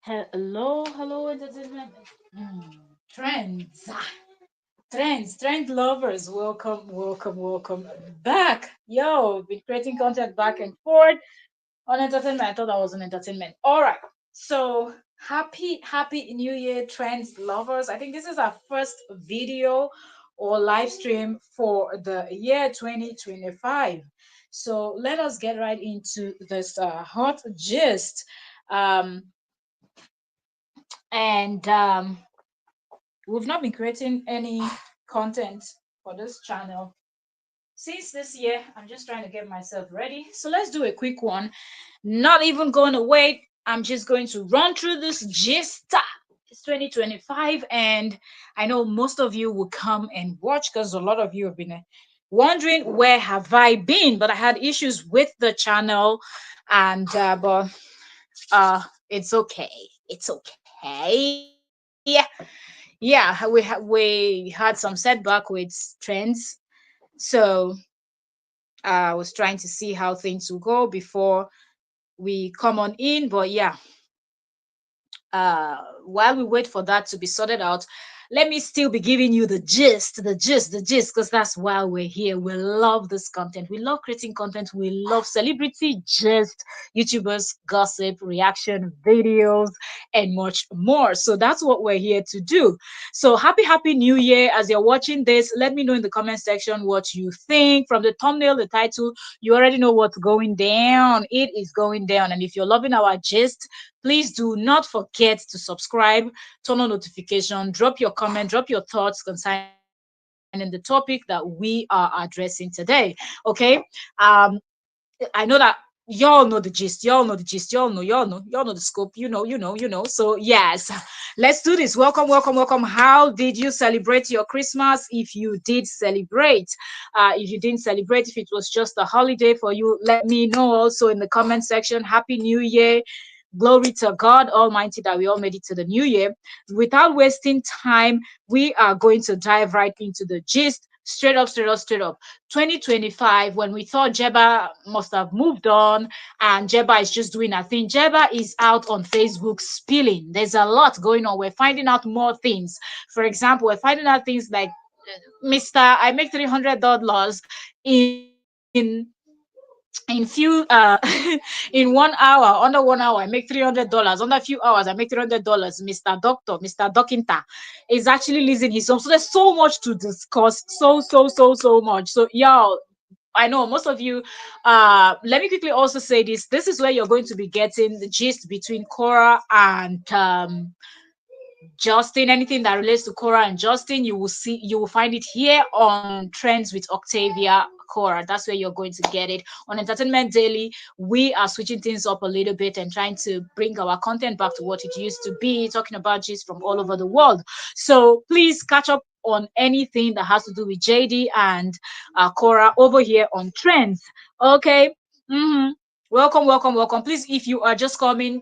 Hello, entertainment. Trends, trend lovers. Welcome back. Yo, been creating content back and forth on entertainment. I thought that was an entertainment. All right. So happy New Year, trends lovers. I think this is our first video or live stream for the year 2025. So let us get right into this hot gist. Um, and we've not been creating any content for this channel since this year. I'm just trying to get myself ready, so let's do a quick one. Not even going to wait, I'm just going to run through this gist. It's 2025, and I know most of you will come and watch because a lot of you have been wondering where have I been, but I had issues with the channel. And it's okay, it's okay. Yeah, we had some setback with trends. So I was trying to see how things will go before we come on in. But yeah, while we wait for that to be sorted out, let me still be giving you the gist, because that's why we're here. We love this content. We love creating content. We love celebrity gist, YouTubers, gossip, reaction videos, and much more. So that's what we're here to do. So happy New Year. As you're watching this, let me know in the comment section what you think. From the thumbnail, the title, you already know what's going down. It is going down. And if you're loving our gist, please do not forget to subscribe, turn on notification, drop your comment, drop your thoughts concerning the topic that we are addressing today. Okay. Um, I know that y'all know the gist, y'all know the scope, you know. So yes, let's do this. Welcome. How did you celebrate your Christmas? If you did celebrate, if you didn't celebrate, if it was just a holiday for you, let me know also in the comment section. Happy New Year. Glory to God Almighty that we all made it to the new year. Without wasting time, we are going to dive right into the gist. Straight up. 2025, when we thought Jebba must have moved on and Jebba is just doing her thing, Jebba is out on Facebook spilling. There's a lot going on. We're finding out more things. For example, we're finding out things like, Mr. I make $300 in few in 1 hour, under 1 hour I make $300, under a few hours I make $300. Mr. Dokinta is actually losing his home. So there's so much to discuss, so much. So y'all, I know most of you. Let me quickly also say this is where you're going to be getting the gist between Cora and Justin. Anything that relates to Cora and Justin, you will find it here on Trends with Octavia Cora. That's where you're going to get it. On Entertainment Daily, we are switching things up a little bit and trying to bring our content back to what it used to be, talking about gist from all over the world. So please catch up on anything that has to do with JD and Cora over here on Trends. Okay. Mm-hmm. Welcome. Please, if you are just coming,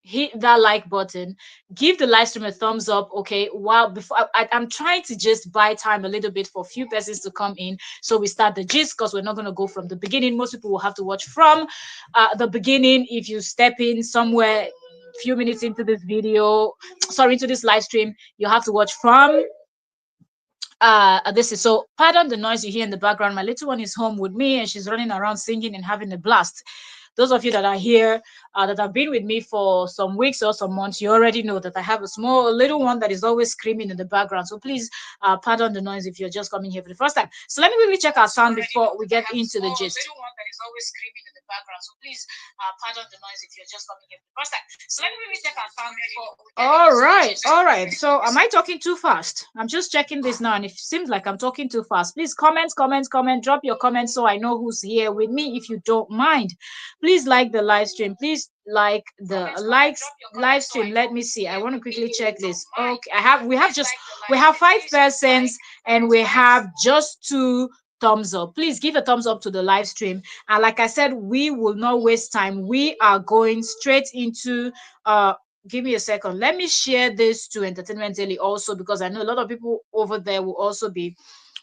hit that like button, give the live stream a thumbs up. Okay, while before I'm trying to just buy time a little bit for a few persons to come in, so we start the gist, because we're not going to go from the beginning. Most people will have to watch from the beginning. If you step in somewhere few minutes into this video, sorry, into this live stream, you have to watch from this is so pardon the noise you hear in the background. My little one is home with me and she's running around singing and having a blast. Those of you that are here, that have been with me for some weeks or some months, you already know that I have a small little one that is always screaming in the background. So please pardon the noise if you're just coming here for the first time. So let me quickly check our sound before we get into the gist. Little one that is always screaming in the background. So please pardon the noise if you're just coming here for the first time. So let me quickly check our sound before we get all right. So am I talking too fast? I'm just checking this now, and if it seems like I'm talking too fast, please comment, drop your comments so I know who's here with me. If you don't mind, please like the live stream. Please like the likes live stream. Let me see. I want to quickly check this. Okay, we have 5 persons and we have just 2 thumbs up. Please give a thumbs up to the live stream. And like I said, we will not waste time. We are going straight into give me a second. Let me share this to Entertainment Daily also, because I know a lot of people over there will also be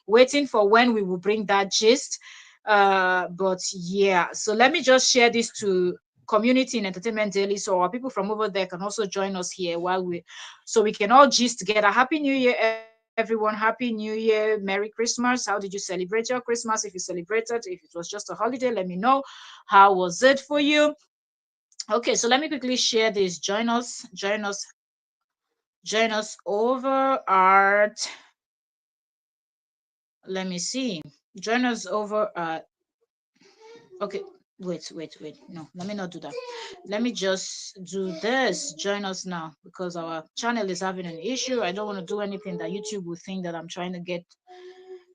waiting for when we will bring that gist. But yeah, so let me just share this to community in Entertainment Daily, so our people from over there can also join us here so we can all gist together. Happy New Year, everyone! Happy New Year, Merry Christmas. How did you celebrate your Christmas? If you celebrated, if it was just a holiday, let me know. How was it for you? Okay, so let me quickly share this. Join us over at. Let me see. Join us over at. Okay, wait. No, let me not do that. Let me just do this. Join us now because our channel is having an issue. I don't want to do anything that YouTube will think that I'm trying to get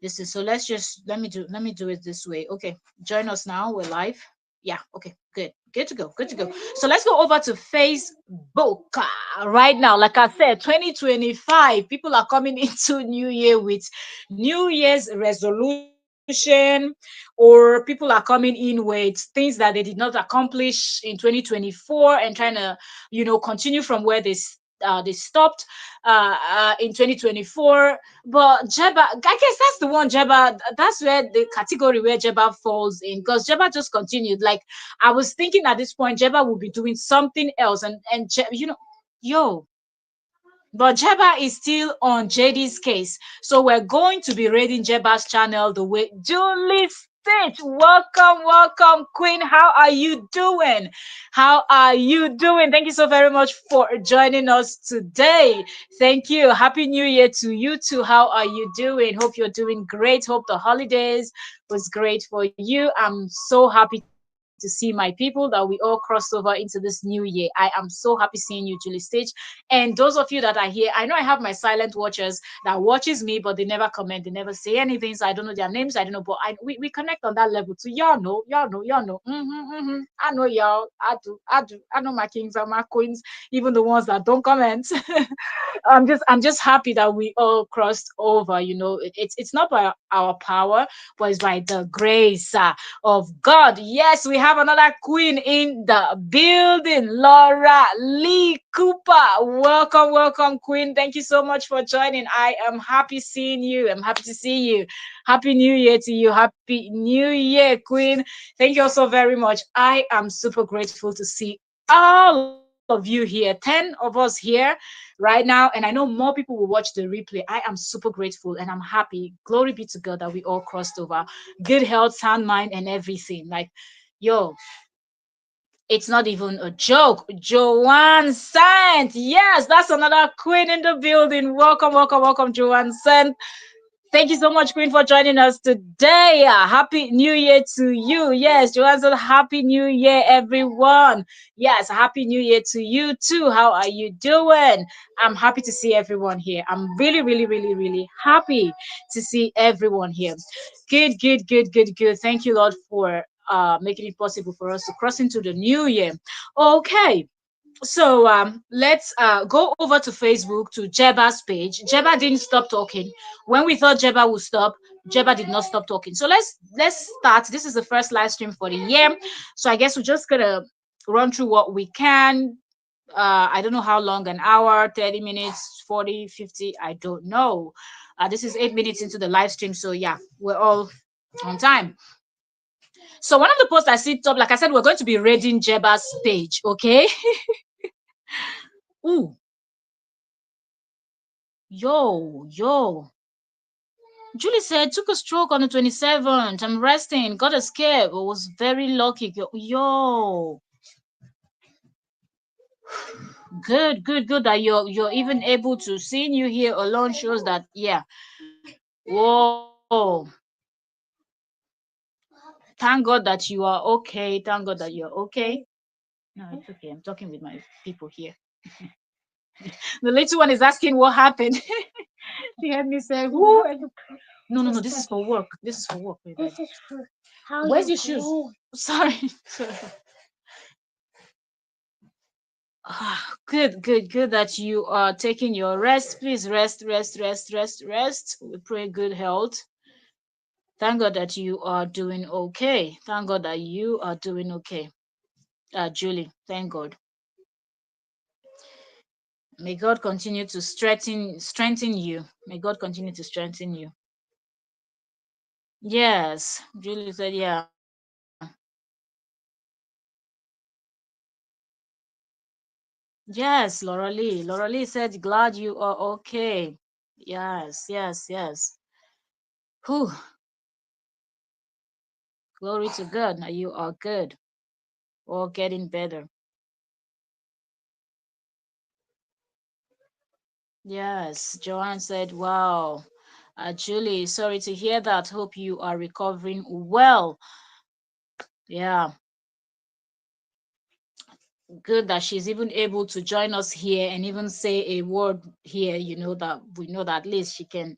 this is. So let me do it this way. Okay, join us now. We're live. Yeah, okay, good to go, good to go. So let's go over to Facebook right now. Like I said, 2025, people are coming into New Year with New Year's resolution, or people are coming in with things that they did not accomplish in 2024 and trying to, continue from where they stopped in 2024. But Jebba, I guess that's the one. Jebba, that's where the category where Jebba falls in, because Jebba just continued. Like, I was thinking at this point, Jebba will be doing something else, yo. But Jebba is still on JD's case. So we're going to be raiding Jebba's channel the way Julie Stitch. Welcome, Queen. How are you doing? How are you doing? Thank you so very much for joining us today. Thank you. Happy New Year to you too. How are you doing? Hope you're doing great. Hope the holidays was great for you. I'm so happy to see my people that we all crossed over into this new year. I am so happy seeing you, Julie Stage. And those of you that are here, I know I have my silent watchers that watches me, but they never comment, they never say anything. So I don't know their names. I don't know, but we connect on that level too. Y'all know. I know y'all. I do. I know my kings and my queens, even the ones that don't comment. I'm just happy that we all crossed over. It's not by our power, but it's by the grace of God. Yes, we have another queen in the building, Laura Lee Cooper. Welcome, queen. Thank you so much for joining. I am happy seeing you. I'm happy to see you. Happy New Year to you. Happy New Year, queen. Thank you also very much. I am super grateful to see all of you here, 10 of us here right now. And I know more people will watch the replay. I am super grateful and I'm happy. Glory be to God that we all crossed over. Good health, sound mind, and everything. Like, yo, it's not even a joke. Joanne Sant. Yes, that's another queen in the building. Welcome, Joanne Sant. Thank you so much, Queen, for joining us today. Happy New Year to you. Yes, Joanne said, Happy New Year, everyone. Yes, Happy New Year to you too. How are you doing? I'm happy to see everyone here. I'm really, really, really, really happy to see everyone here. Good. Thank you, Lord, for making it possible for us to cross into the new year. Okay, so let's go over to Facebook to Jeba's page. Jeba didn't stop talking. When we thought Jeba would stop, Jeba did not stop talking. So let's start. This is the first live stream for the year. So I guess we're just gonna run through what we can. I don't know how long, an hour, 30 minutes, 40, 50, I don't know. This is 8 minutes into the live stream. So yeah, we're all on time. So one of the posts I see top, like I said, we're going to be raiding Jeba's page, okay? Ooh, yo. Julie said, took a stroke on the 27th. I'm resting. Got a scare. But was very lucky. Yo. Good that you're even able to seeing you here alone shows that, yeah. Whoa. Thank God that you are okay. Thank God that you're okay. No, it's okay. I'm talking with my people here. The little one is asking what happened. She heard me say, who? No. This is for work. This is for work. This is for how. Where's your shoes? Sorry. Good that you are taking your rest. Please rest. We pray good health. Thank God that you are doing okay. Thank God that you are doing okay. Julie, thank God. May God continue to strengthen you. May God continue to strengthen you. Yes, Julie said, yeah. Yes, Laura Lee. Laura Lee said, glad you are okay. Yes, yes, yes. Whew. Glory to God. Now you are good. Or getting better. Yes. Joanne said, wow. Julie, sorry to hear that. Hope you are recovering well. Yeah. Good that she's even able to join us here and even say a word here, that we know that at least she can.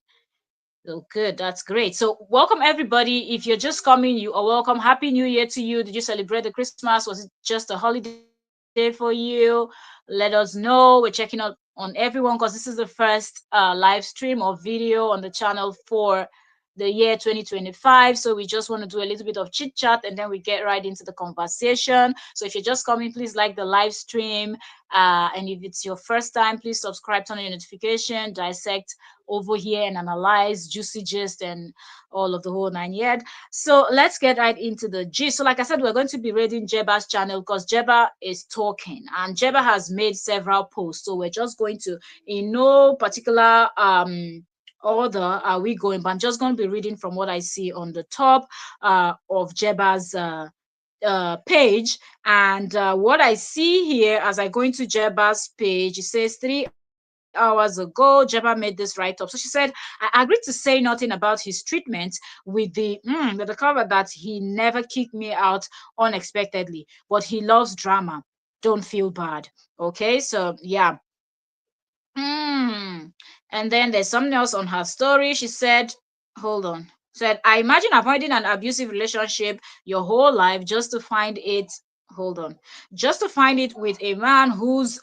Oh, good. That's great. So, welcome everybody. If you're just coming, you are welcome. Happy New Year to you. Did you celebrate the Christmas? Was it just a holiday for you? Let us know. We're checking out on everyone because this is the first live stream or video on the channel for the year 2025. So, we just want to do a little bit of chit chat and then we get right into the conversation. So, if you're just coming, please like the live stream. And if it's your first time, please subscribe, turn on your notification, dissect over here and analyze juicy gist and all of the whole nine yard. So let's get right into the gist. So like I said, we're going to be reading Jeba's channel because Jeba is talking and Jeba has made several posts. So we're just going to, in no particular order are we going, but I'm just going to be reading from what I see on the top of Jeba's page. And what I see here as I go into Jeba's page, it says 3 hours ago, Jeba made this write up. So she said, I agreed to say nothing about his treatment with the cover that he never kicked me out unexpectedly, but he loves drama. Don't feel bad. Okay, so yeah. Mm. And then there's something else on her story. She said, hold on. Said, I imagine avoiding an abusive relationship your whole life just to find it. Hold on. Just to find it with a man who's.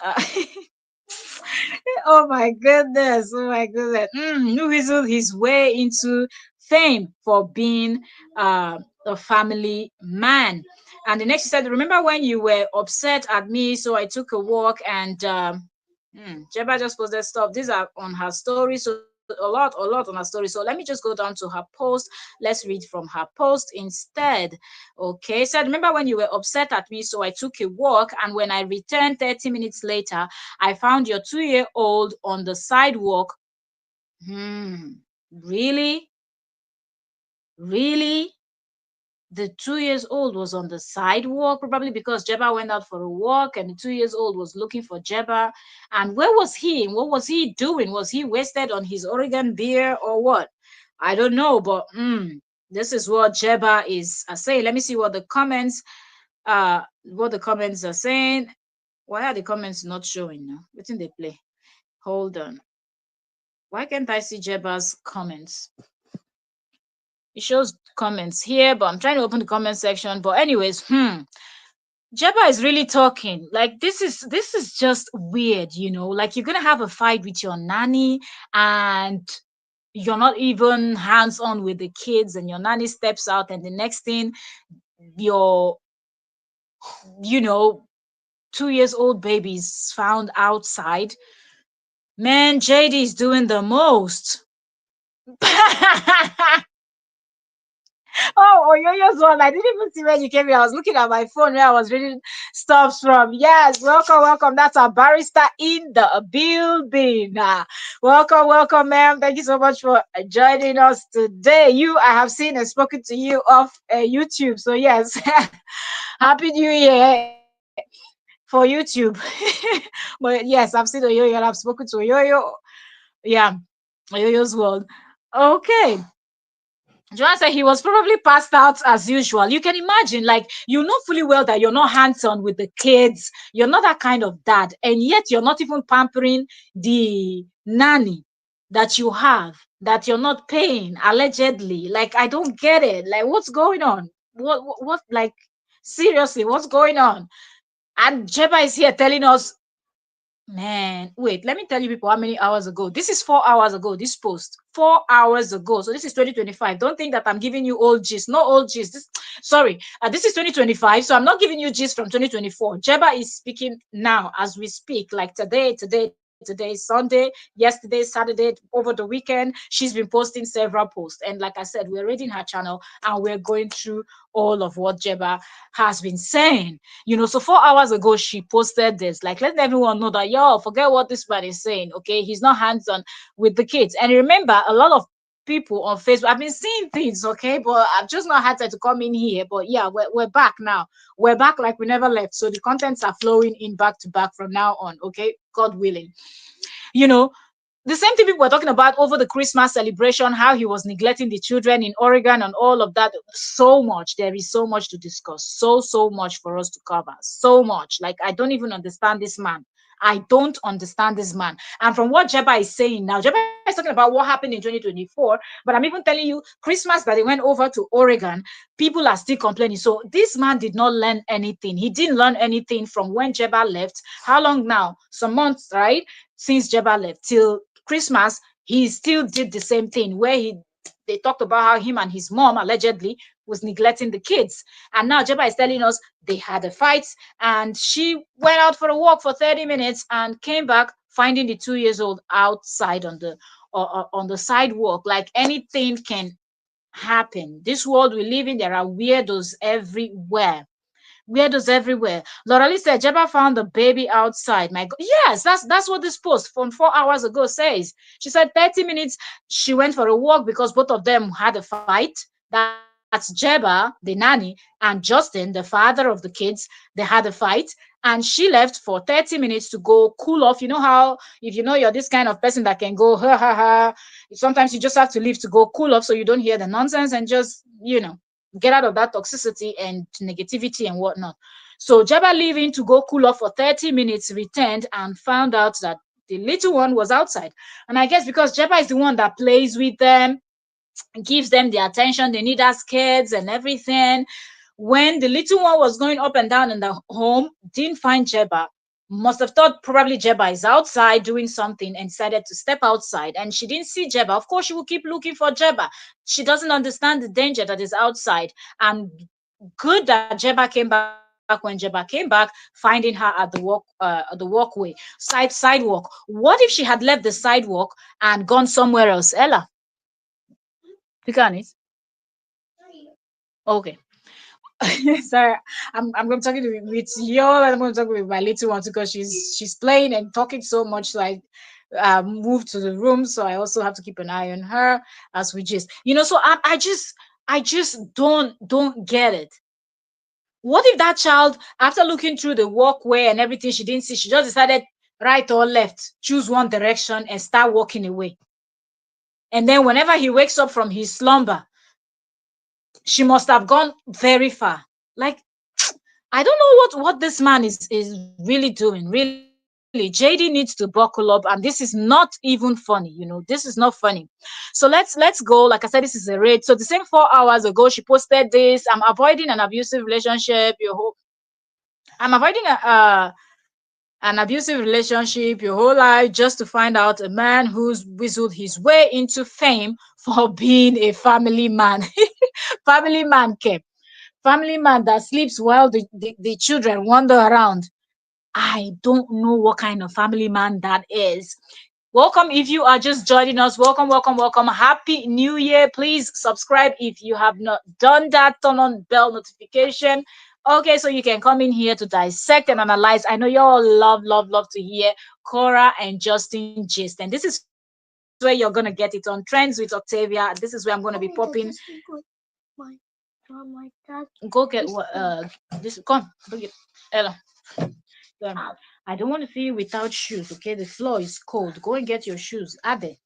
Oh my goodness. Oh my goodness. Who whistled his way into fame for being a family man. And the next she said, remember when you were upset at me? So I took a walk and Jeba just posted stuff. These are on her story. So a lot on her story. So let me just go down to her post. Let's read from her post instead. Okay. Said, remember when you were upset at me? So I took a walk. And when I returned 30 minutes later, I found your 2 year old on the sidewalk. Hmm. Really? Really? The 2 years old was on the sidewalk, probably because Jeba went out for a walk and the 2 years old was looking for Jeba. And where was he? What was he doing? Was he wasted on his Oregon beer or what? I don't know, but this is what Jeba is saying. Let me see what the comments are saying. Why are the comments not showing now? Waiting they play. Hold on. Why can't I see Jeba's comments? It shows comments here, but I'm trying to open the comment section. But anyways, Jeba is really talking. Like this is just weird, Like you're gonna have a fight with your nanny and you're not even hands on with the kids, and your nanny steps out, and the next thing your you know 2 years old baby's found outside. Man, JD is doing the most. Oh, Oyoyo's one. I didn't even see when you came here. I was looking at my phone where I was reading stuff from. Yes, welcome, welcome. That's our barrister in the building. Welcome, welcome, ma'am. Thank you so much for joining us today. I have seen and spoken to you off YouTube. So, yes, Happy New Year for YouTube. But yes, I've seen Oyoyo and I've spoken to Oyoyo. Yeah, Oyoyo's world. Okay. Joanne said he was probably passed out as usual. You can imagine, like, you know fully well that you're not hands on with the kids. You're not that kind of dad. And yet you're not even pampering the nanny that you have, that you're not paying, allegedly. Like, I don't get it. Like, what's going on? Like, seriously, what's going on? And Jeba is here telling us, man, wait, let me tell you people how many hours ago. This is 4 hours ago, this post. 4 hours ago. So this is 2025. Don't think that I'm giving you old gist. No old gist. Sorry, this is 2025. So I'm not giving you gist from 2024. Jeba is speaking now as we speak, like today. today is Sunday, yesterday, Saturday, over the weekend. She's been posting several posts. And like I said, we're reading her channel and we're going through all of what Jebba has been saying. So 4 hours ago, she posted this, like, letting everyone know that, yo, forget what this man is saying. Okay. He's not hands on with the kids. And remember, a lot of people on Facebook, I've been seeing things, okay, but I've just not had time to come in here. But yeah, we're back now. We're back like we never left. So the contents are flowing in back to back from now on, okay, God willing. You know, the same thing people were talking about over the Christmas celebration, how he was neglecting the children in Oregon and all of that. So much. There is so much to discuss. So much for us to cover. So much. Like, I don't even understand this man. I don't understand this man. And from what Jebba is saying now, Jebba is talking about what happened in 2024, but I'm even telling you, Christmas that they went over to Oregon, people are still complaining. So this man did not learn anything. He didn't learn anything from when Jebba left. How long now? Some months, right? Since Jebba left till Christmas, he still did the same thing where they talked about how him and his mom allegedly was neglecting the kids. And now Jebba is telling us they had a fight and she went out for a walk for 30 minutes and came back finding the 2 years old outside on the sidewalk. Like, anything can happen. This world we live in, there are weirdos everywhere. Weirdos everywhere. Lorali said Jebba found the baby outside. My God. Yes, that's what this post from 4 hours ago says. She said 30 minutes she went for a walk because both of them had a fight. That's Jebba, the nanny, and Justin, the father of the kids. They had a fight. And she left for 30 minutes to go cool off. You know how, if you know you're this kind of person that can go, ha ha ha, sometimes you just have to leave to go cool off so you don't hear the nonsense and just, get out of that toxicity and negativity and whatnot. So Jebba leaving to go cool off for 30 minutes, returned and found out that the little one was outside. And I guess because Jebba is the one that plays with them, gives them the attention they need as kids and everything. When the little one was going up and down in the home, didn't find Jebba. Must have thought probably Jebba is outside doing something and decided to step outside. And she didn't see Jebba. Of course, she will keep looking for Jebba. She doesn't understand the danger that is outside. And good that Jebba came back when Jebba came back, finding her at the walkway, sidewalk. What if she had left the sidewalk and gone somewhere else? Ella, pick on it. Okay. Sorry, I'm going to talk with you, and I'm going to talk with my little one because she's playing and talking so much. So I moved to the room, so I also have to keep an eye on her as we just, So I just don't get it. What if that child, after looking through the walkway and everything, she didn't see, she just decided right or left, choose one direction and start walking away. And then whenever he wakes up from his slumber, she must have gone very far. Like, I don't know what this man is really doing. Really, JD needs to buckle up, and this is not even funny. This is not funny. So let's go. Like I said, this is a raid. So the same 4 hours ago, she posted this. I'm avoiding an abusive relationship. I'm avoiding an abusive relationship your whole life just to find out a man who's whistled his way into fame for being a family man. Family man kept. Family man that sleeps while the children wander around. I don't know what kind of family man that is. Welcome if you are just joining us. Welcome, welcome, welcome. Happy New Year. Please subscribe if you have not done that. Turn on bell notification. Okay, so you can come in here to dissect and analyze. I know you all love to hear Cora and Justin gist. And this is where you're going to get it on Trends with Octavia. This is where I'm going to be popping. Go get what this come bring it. Ella. I don't want to see you without shoes, okay? The floor is cold. Go and get your shoes. Ade.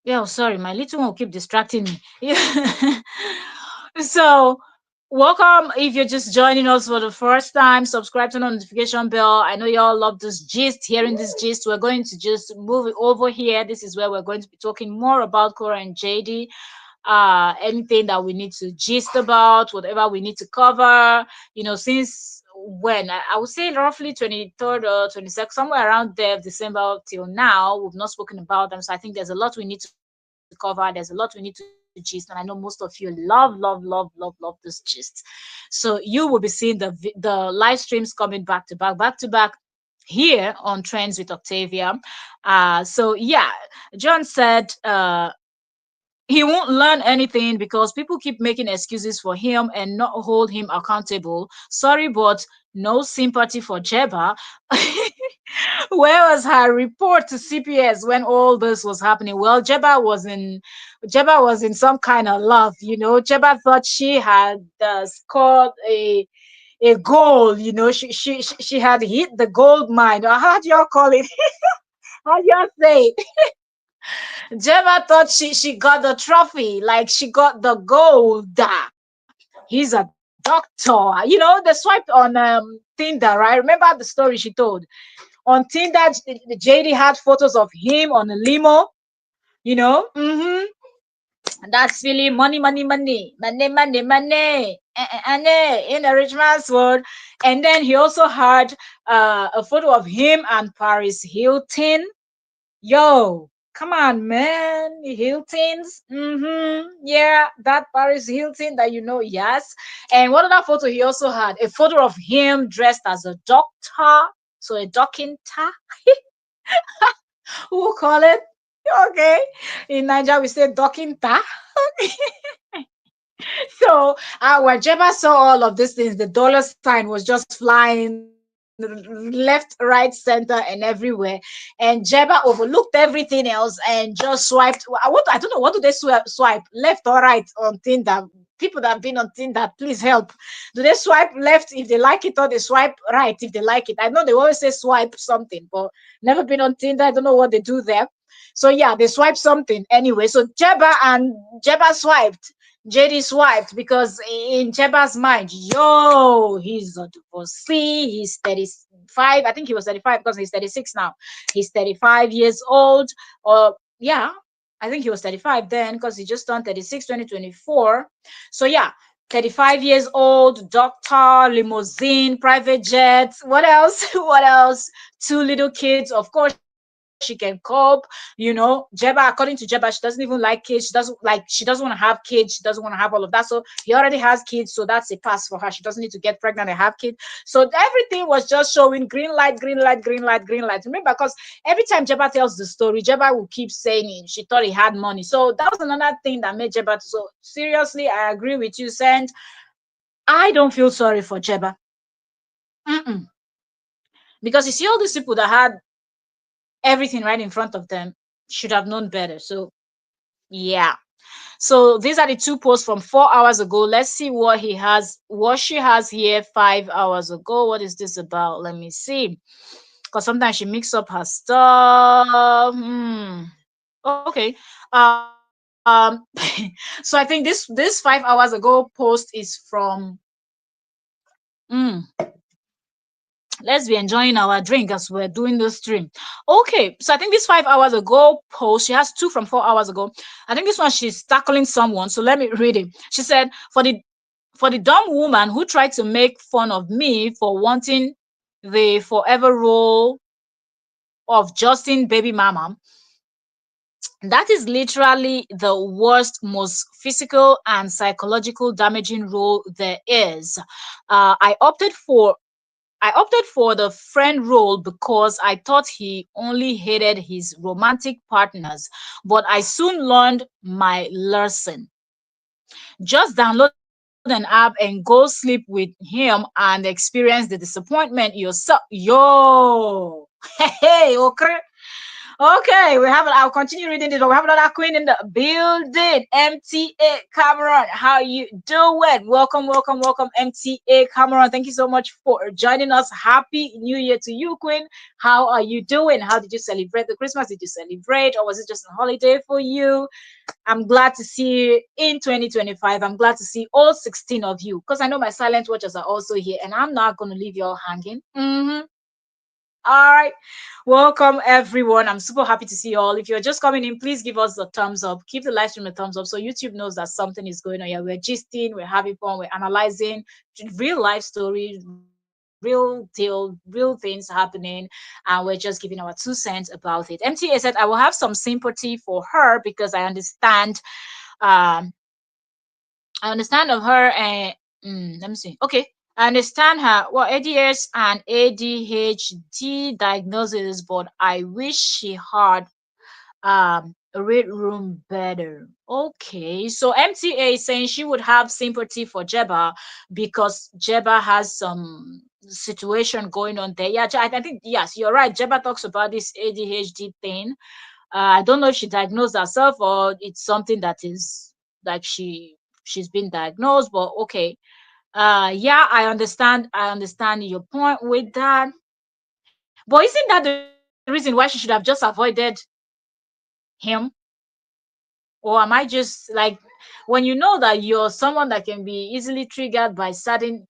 Yeah, oh, sorry, my little one will keep distracting me. Yeah. So, welcome if you're just joining us for the first time. Subscribe to the notification bell. I know y'all love this gist, hearing this gist. We're going to just move it over here. This is where we're going to be talking more about Cora and JD. Anything that we need to gist about, whatever we need to cover, since when I would say roughly 23rd or 22nd, somewhere around there, December till now, we've not spoken about them. So I think there's a lot we need to cover. There's a lot we need to gist, and I know most of you love this gist. So you will be seeing the live streams coming back to back. here on Trends with Octavia. So yeah, John said he won't learn anything because people keep making excuses for him and not hold him accountable. Sorry, but no sympathy for Jebba. Where was her report to CPS when all this was happening? Well, Jebba was in some kind of love, you know. Jebba thought she had scored a goal, you know. She had hit the gold mine. Or how do y'all call it? How do y'all say it? Jemma thought she got the trophy, like she got the gold. He's a doctor. You know, they swiped on Tinder, right? Remember the story she told? On Tinder, JD had photos of him on a limo, you know. That's really money, money, money, money, money, money, money in the rich man's world. And then he also had a photo of him and Paris Hilton. Yo, come on, man. Hilton's. Yeah, that Paris Hilton that you know, yes. And what other photo he also had? A photo of him dressed as a doctor. So a doctor, who call it? Okay. In Nigeria, we say dokinta. So when Jebba saw all of these things, the dollar sign was just flying left, right, center, and everywhere. And Jebba overlooked everything else and just swiped. I don't know, what do they swipe? Left or right on Tinder? People that have been on Tinder, please help. Do they swipe left if they like it, or they swipe right if they like it? I know they always say swipe something, but never been on Tinder. I don't know what they do there. So yeah, they swipe something anyway. So Jebba swiped. JD swiped because in Jeba's mind, yo, he's a divorcee. He's 35. I think he was 35 because he's 36 now. He's 35 years old. Or, yeah, I think he was 35 then because he just turned 36, 2024. So, yeah, 35 years old, doctor, limousine, private jets. What else? What else? Two little kids. Of course, she can cope. You know, Jebba, according to Jebba, she doesn't even like kids. She doesn't want to have kids. She doesn't want to have all of that. So he already has kids. So that's a pass for her. She doesn't need to get pregnant and have kids. So everything was just showing green light, green light, green light, green light. Remember, because every time Jebba tells the story, Jebba will keep saying it. She thought he had money. So that was another thing that made Jebba. So seriously, I agree with you, Sand. I don't feel sorry for Jebba. Mm-mm. Because you see all these people that had everything right in front of them should have known better. So yeah. So these are the two posts from 4 hours ago. Let's see what she has here 5 hours ago. What is this about? Let me see. Because sometimes she mix up her stuff. Okay. So I think this 5 hours ago post is from mm, let's be enjoying our drink as we're doing the stream. Okay, so I think this 5 hours ago post, she has two from 4 hours ago. I think this one she's tackling someone. So let me read it. She said, for the dumb woman who tried to make fun of me for wanting the forever role of Justin baby mama, that is literally the worst, most physical and psychological damaging role there is. I opted for the friend role because I thought he only hated his romantic partners, but I soon learned my lesson. Just download an app and go sleep with him and experience the disappointment yourself. Yo, hey, okay. Okay, I'll continue reading this, but we have another queen in the building. MTA Cameron, how you doing? Welcome, welcome, welcome, MTA Cameron. Thank you so much for joining us. Happy New Year to you, Queen. How are you doing? How did you celebrate the Christmas? Did you celebrate, or was it just a holiday for you? I'm glad to see you in 2025. I'm glad to see all 16 of you because I know my silent watchers are also here, and I'm not going to leave you all hanging. All right. Welcome, everyone. I'm super happy to see you all. If you're just coming in, please give us a thumbs up. Keep the live stream a thumbs up so YouTube knows that something is going on here. We're gisting, we're having fun, we're analyzing real life stories, real deal, real things happening, and we're just giving our 2 cents about it. MTA said, I will have some sympathy for her because um, I understand of her and let me see. Okay. I understand her. Well, ADS and ADHD diagnosis, but I wish she had read room better. Okay, so MTA is saying she would have sympathy for Jebba because Jebba has some situation going on there. Yeah, I think yes, you're right. Jebba talks about this ADHD thing. I don't know if she diagnosed herself or it's something that is like she's been diagnosed, but okay. Yeah, I understand your point with that. But isn't that the reason why she should have just avoided him? Or am I just like, when you know that you're someone that can be easily triggered by certain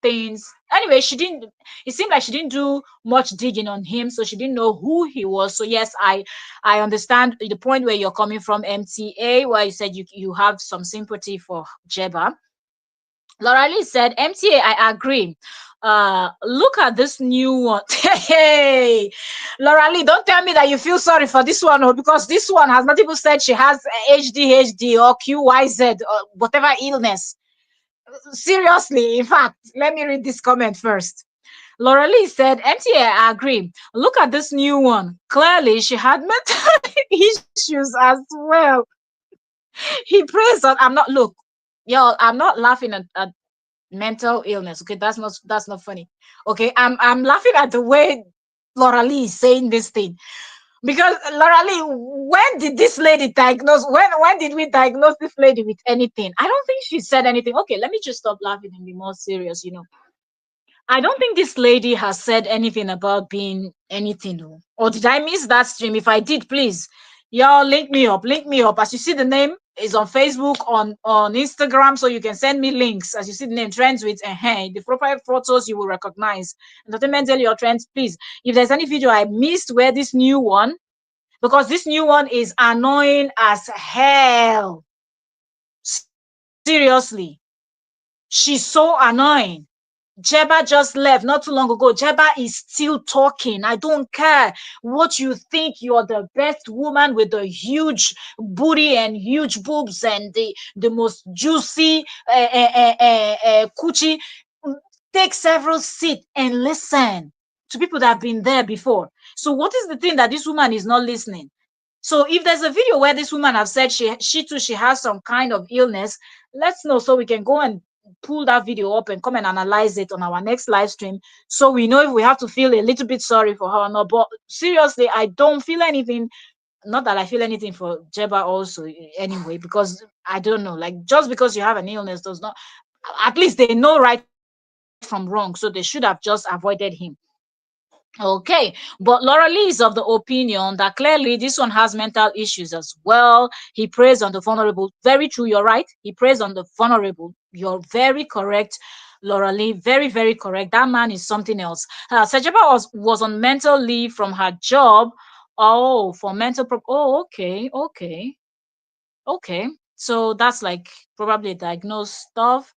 things? Anyway, she didn't, it seemed like she didn't do much digging on him, so she didn't know who he was. So yes, I understand the point where you're coming from, MTA, where you said you have some sympathy for Jeba. Laura Lee said, MTA, I agree. Look at this new one. Hey, Laura Lee, don't tell me that you feel sorry for this one, oh, because this one has not even said she has HDHD or QYZ or whatever illness. Seriously, in fact, let me read this comment first. Laura Lee said, MTA, I agree. Look at this new one. Clearly, she had mental issues as well. He prays on. I'm not, look, y'all, I'm not laughing at mental illness. Okay, that's not funny. Okay, I'm laughing at the way Laura Lee is saying this thing, because Laura Lee, when did this lady diagnose? When did we diagnose this lady with anything? I don't think she said anything. Okay, let me just stop laughing and be more serious. I don't think this lady has said anything about being anything. Oh. Or did I miss that stream? If I did, please, y'all link me up. Link me up. As you see, the name is on Facebook, on Instagram, so you can send me links. As you see the name, trends with the profile photos you will recognize. Entertainment your trends, please. If there's any video I missed where this new one, because this new one is annoying as hell. Seriously, she's so annoying. Jeba just left not too long ago. Jeba is still talking. I don't care what you think. You're the best woman with the huge booty and huge boobs and the most juicy coochie. Take several seats and listen to people that have been there before. So what is the thing that this woman is not listening? So if there's a video where this woman have said she has some kind of illness, let's know so we can go and pull that video up and come and analyze it on our next live stream, so we know if we have to feel a little bit sorry for her or not. But seriously, I don't feel anything. Not that I feel anything for Jeba also, anyway, because I don't know. Like, just because you have an illness does not. At least they know right from wrong, so they should have just avoided him. Okay, but Laura Lee is of the opinion that clearly this one has mental issues as well. He preys on the vulnerable. Very true, you're right. He preys on the vulnerable. You're very correct, Laura Lee. Very, very correct. That man is something else. Sajaba was on mental leave from her job. Oh, for mental. Oh, okay, okay, okay. So that's like probably diagnosed stuff.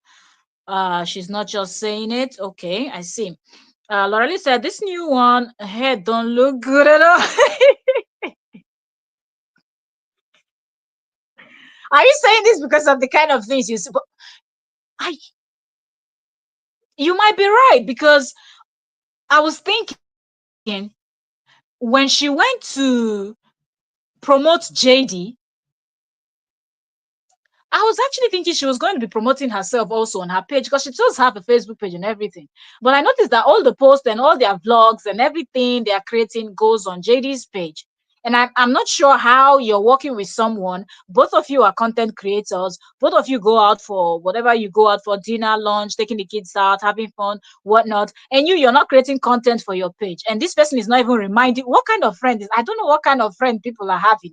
She's not just saying it. Okay, I see. Laura said, this new one head don't look good at all. Are you saying this because of the kind of things you see? But I, you might be right, because I was thinking when she went to promote JD, I was actually thinking she was going to be promoting herself also on her page, because she does have a Facebook page and everything. But I noticed that all the posts and all their vlogs and everything they are creating goes on JD's page. And I'm not sure how you're working with someone. Both of you are content creators. Both of you go out for whatever you go out for, dinner, lunch, taking the kids out, having fun, whatnot. And you're not creating content for your page. And this person is not even reminding. What kind of friend is? I don't know what kind of friend people are having.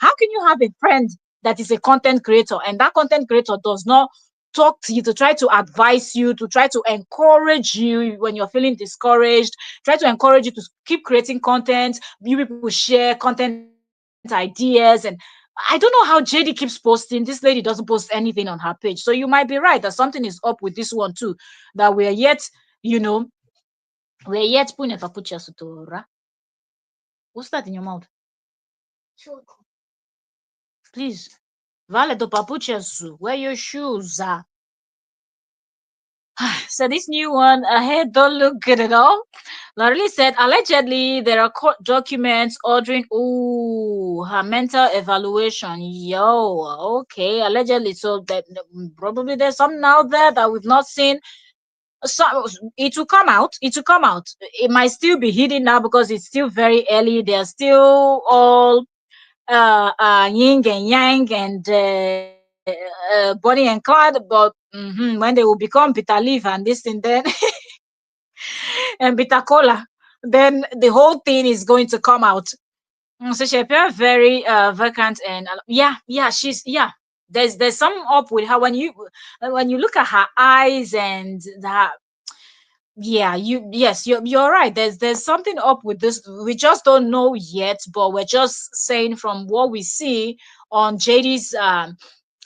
How can you have a friend that is a content creator, and that content creator does not talk to you to try to advise you, to try to encourage you when you're feeling discouraged, try to encourage you to keep creating content, you people share content ideas? And I don't know how JD keeps posting. This lady doesn't post anything on her page. So you might be right that something is up with this one too, that we're yet, you know, we're yet putting a papucha sutora. What's that in your mouth? Please. Vale do papucha su. Wear your shoes. So this new one ahead don't look good at all. Lorelei said allegedly there are court documents ordering her mental evaluation. Yo, okay, allegedly. So that probably there's something out there that we've not seen. So it will come out. It will come out. It might still be hidden now because it's still very early. They're still all yin and yang and Bonnie and Clyde, but when they will become bitter leaf and this and then and bitter cola, then the whole thing is going to come out. So she appeared very vacant and yeah, she's yeah. There's some up with her when you look at her eyes and that. Yeah, you're right. There's something up with this. We just don't know yet, but we're just saying from what we see on JD's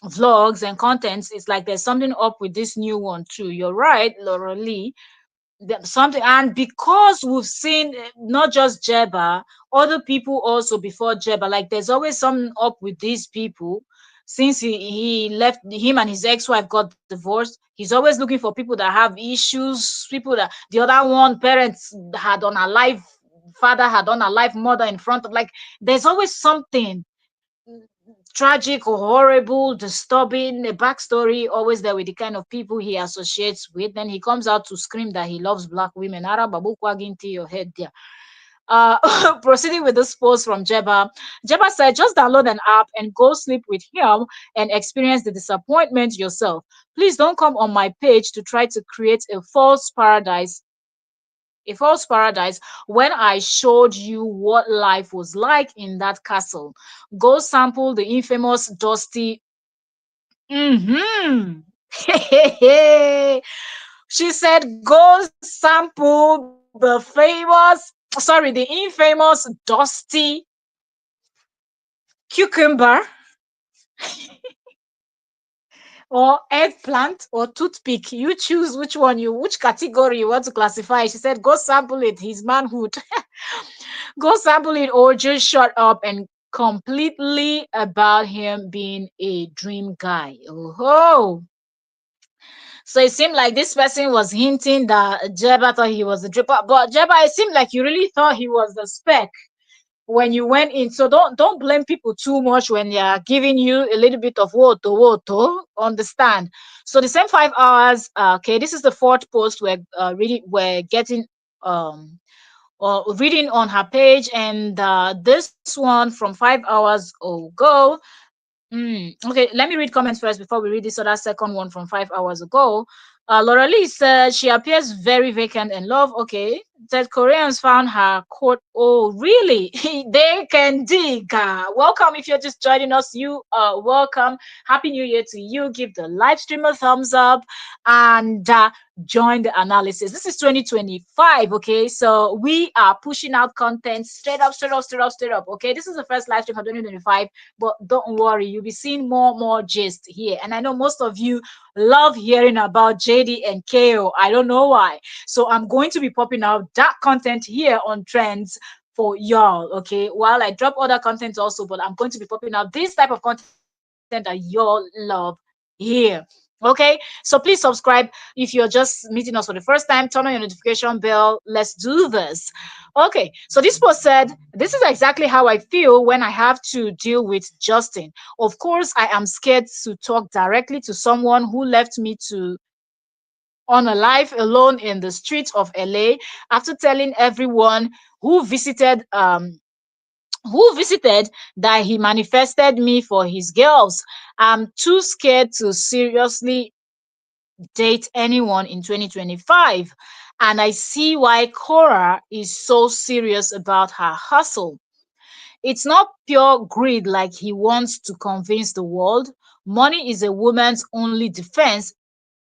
vlogs and contents, it's like there's something up with this new one too. You're right, Laura Lee. Something, and because we've seen not just Jebba, other people also before Jebba, like there's always something up with these people. Since he left, him and his ex-wife got divorced, he's always looking for people that have issues, people that the other one parents had on a life, father had on a life mother in front of, like there's always something tragic or horrible, disturbing, a backstory always there with the kind of people he associates with. Then he comes out to scream that he loves black women. Arababu into your head there. Proceeding with this post from Jebba. Jebba said, just download an app and go sleep with him and experience the disappointment yourself. Please don't come on my page to try to create a false paradise when I showed you what life was like in that castle. Go sample the infamous Dusty. Mm-hmm. She said, go sample the infamous Dusty cucumber or eggplant or toothpick. You choose which category you want to classify. She said, go sample it, his manhood. Go sample it or just shut up and completely about him being a dream guy. Oh, so it seemed like this person was hinting that Jebba thought he was a dream, but Jebba, it seemed like you really thought he was the spec when you went in. So don't blame people too much when they are giving you a little bit of woto. Understand? So the same 5 hours. Okay, this is the fourth post we're getting um or reading on her page, and this one from 5 hours ago. Okay, let me read comments first before we read this other second one from 5 hours ago. Laura Lee said she appears very vacant in love. Okay, that Koreans found her quote. Oh, really? They can dig. Welcome if you're just joining us. You are welcome. Happy New Year to you. Give the live stream a thumbs up and join the analysis. This is 2025. Okay, so we are pushing out content straight up, straight up, straight up, straight up. Okay, this is the first live stream for 2025, but don't worry, you'll be seeing more gist here. And I know most of you love hearing about JD and KO. I don't know why. So I'm going to be popping out that content here on Trends for y'all. Okay, while I drop other content also, but I'm going to be popping out this type of content that y'all love here. Okay, so please subscribe if you're just meeting us for the first time. Turn on your notification bell. Let's do this. Okay, so this post said, this is exactly how I feel when I have to deal with Justin. Of course, I am scared to talk directly to someone who left me to on a life alone in the streets of LA after telling everyone who visited that he manifested me for his girls. I'm too scared to seriously date anyone in 2025. And I see why Cora is so serious about her hustle. It's not pure greed like he wants to convince the world. Money is a woman's only defense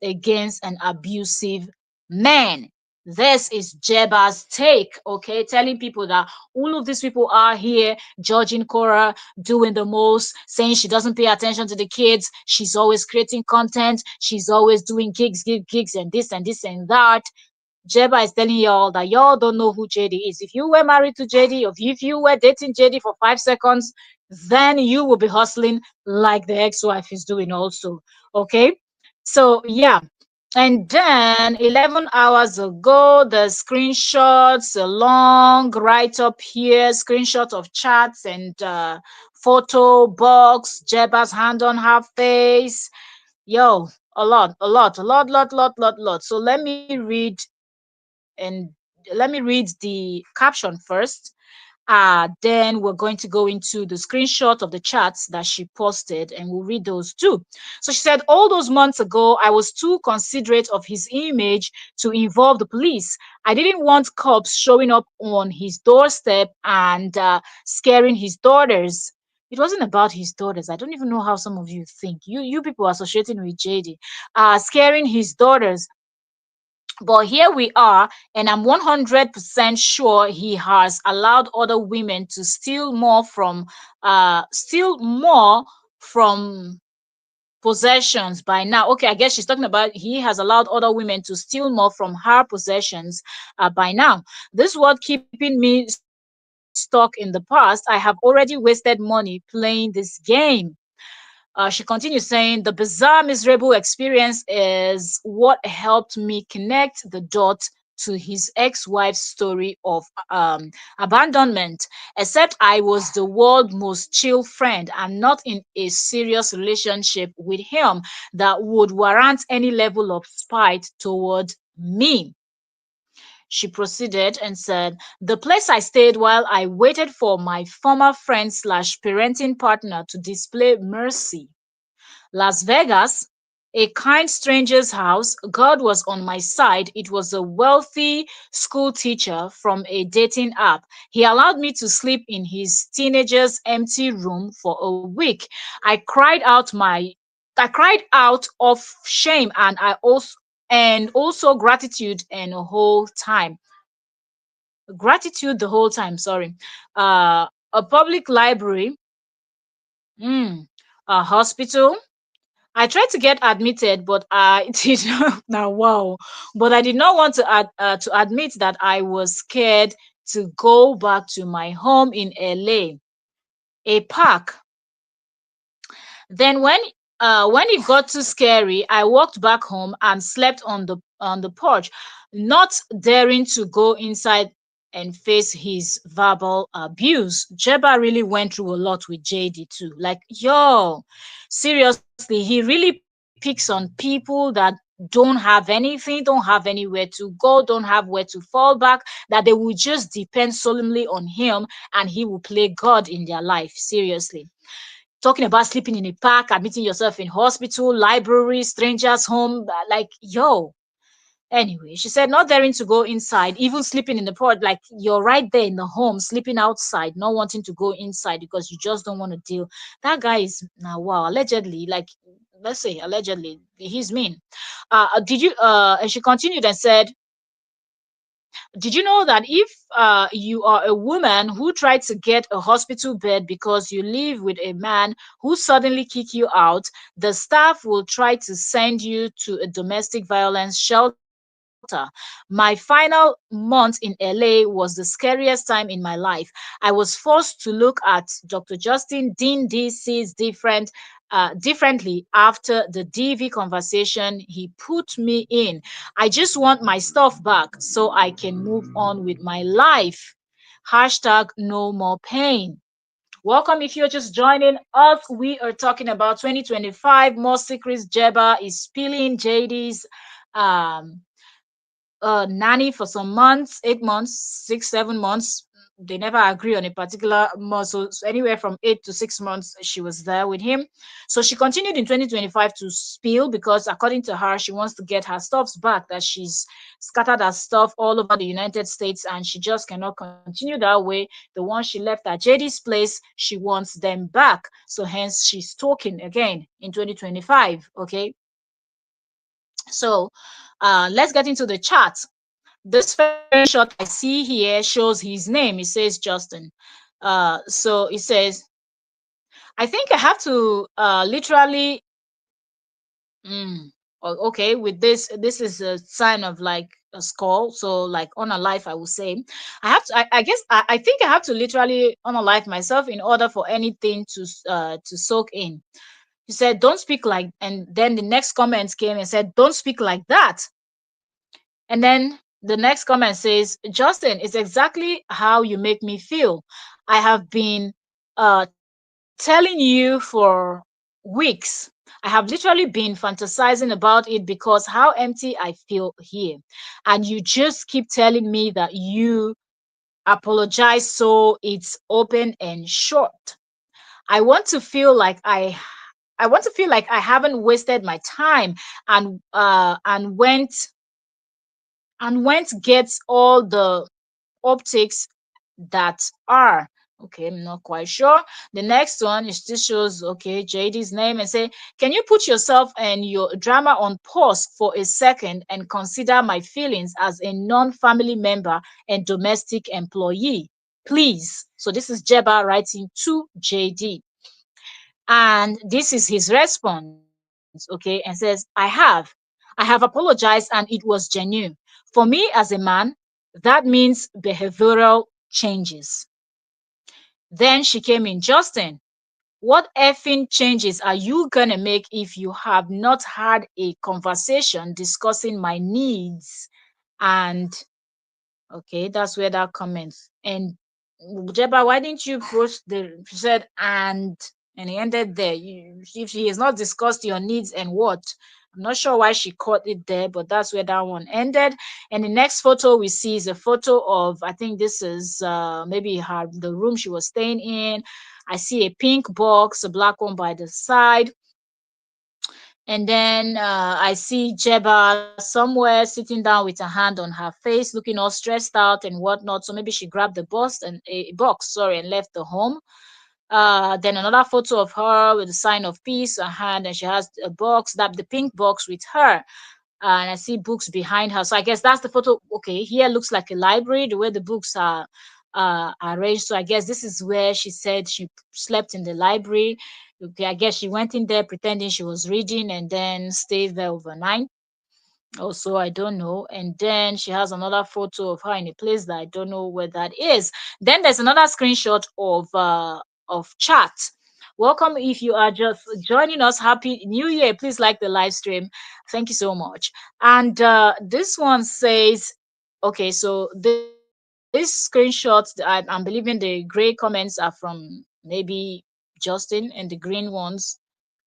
against an abusive man. This is Jeba's take, okay? Telling people that all of these people are here judging Cora, doing the most, saying she doesn't pay attention to the kids. She's always creating content. She's always doing gigs, and this and that. Jeba is telling y'all that y'all don't know who JD is. If you were married to JD, or if you were dating JD for 5 seconds, then you will be hustling like the ex-wife is doing also. Okay? So yeah. And then 11 hours ago, the screenshots, a long write up here, screenshot of chats and photo box, Jebba's hand on her face. Yo, a lot. So let me read the caption first. Then we're going to go into the screenshot of the chats that she posted and we'll read those too. So she said, all those months ago, I was too considerate of his image to involve the police. I didn't want cops showing up on his doorstep and scaring his daughters. It wasn't about his daughters. I don't even know how some of you think. You people are associating with JD. Scaring his daughters. But here we are, and I'm 100% sure he has allowed other women to steal more from possessions by now. Okay, I guess she's talking about he has allowed other women to steal more from her possessions by now. This was keeping me stuck in the past. I have already wasted money playing this game. She continues saying, the bizarre, miserable experience is what helped me connect the dot to his ex-wife's story of abandonment. Except I was the world's most chill friend. I'm not in a serious relationship with him that would warrant any level of spite toward me. She proceeded and said, the place I stayed while I waited for my former friend slash parenting partner to display mercy. Las Vegas, a kind stranger's house. God was on my side. It was a wealthy school teacher from a dating app. He allowed me to sleep in his teenager's empty room for a week. I cried out my I cried out of shame and also gratitude the whole time, sorry. A public library, mm, a hospital. I tried to get admitted, but I did not. Now, wow! But I did not want to admit that I was scared to go back to my home in LA. A park. Then when it got too scary, I walked back home and slept on the porch, not daring to go inside and face his verbal abuse. Jeba really went through a lot with JD too. Like, yo, seriously, he really picks on people that don't have anything, don't have anywhere to go, don't have where to fall back, that they will just depend solemnly on him and he will play God in their life. Seriously, talking about sleeping in a park, admitting yourself in hospital, library, strangers home, like, yo. Anyway, she said not daring to go inside, even sleeping in the porch, like you're right there in the home, sleeping outside, not wanting to go inside because you just don't want to deal. That guy is now, wow, allegedly, like, let's say allegedly, he's mean. Did you and she continued and said, did you know that if you are a woman who tried to get a hospital bed because you live with a man who suddenly kick you out, the staff will try to send you to a domestic violence shelter? My final month in LA was the scariest time in my life. I was forced to look at Dr. Justin Dean DC's differently after the DV conversation he put me in. I just want my stuff back so I can move on with my life. Hashtag no more pain. Welcome if you're just joining us. We are talking about 2025 more secrets Jeba is spilling. JD's um nanny for some months, 8 months, 6, 7 months. They never agree on a particular month. So anywhere from 8 to 6 months, she was there with him. So she continued in 2025 to spill because, according to her, she wants to get her stuffs back. That she's scattered her stuff all over the United States, and she just cannot continue that way. The one she left at JD's place, she wants them back. So hence she's talking again in 2025. Okay, so let's get into the chat. This first screenshot I see here shows his name. It says Justin. So it says, I think I have to literally. Okay, with this is a sign of like a skull. So like on a life, I will say, I guess I think I have to literally on a life myself in order for anything to soak in. She said, don't speak like, and then the next comment came and said, don't speak like that. And then the next comment says, Justin, it's exactly how you make me feel. I have been telling you for weeks. I have literally been fantasizing about it because how empty I feel here. And you just keep telling me that you apologize, so it's open and short. I want to feel like I want to feel like I haven't wasted my time and went gets all the optics that are. Okay, I'm not quite sure. The next one is still shows, okay, JD's name, and say, can you put yourself and your drama on pause for a second and consider my feelings as a non-family member and domestic employee, please? So this is Jebba writing to JD. And this is his response, okay, and says, I have apologized and it was genuine. For me as a man, that means behavioral changes. Then she came in, Justin, what effing changes are you gonna make if you have not had a conversation discussing my needs? And okay, that's where that comments. And Jeba, why didn't you post the? She said, and he ended there. If he has not discussed your needs and what, I'm not sure why she caught it there, but that's where that one ended. And the next photo we see is a photo of, I think this is maybe her the room she was staying in. I see a pink box, a black one by the side. And then I see Jeba somewhere sitting down with her hand on her face, looking all stressed out and whatnot. So maybe she grabbed the bus and a box, sorry, and left the home. Then another photo of her with a sign of peace, a hand, and she has a box, that the pink box with her. And I see books behind her. So I guess that's the photo. Okay, here looks like a library, the way the books are arranged. So I guess this is where she said she slept in the library. Okay, I guess she went in there pretending she was reading and then stayed there overnight. Also, I don't know. And then she has another photo of her in a place that I don't know where that is. Then there's another screenshot of chat. Welcome if you are just joining us. Happy New Year. Please like the live stream. Thank you so much. And this one says, okay, so this screenshot, I'm believing the gray comments are from maybe Justin, and the green ones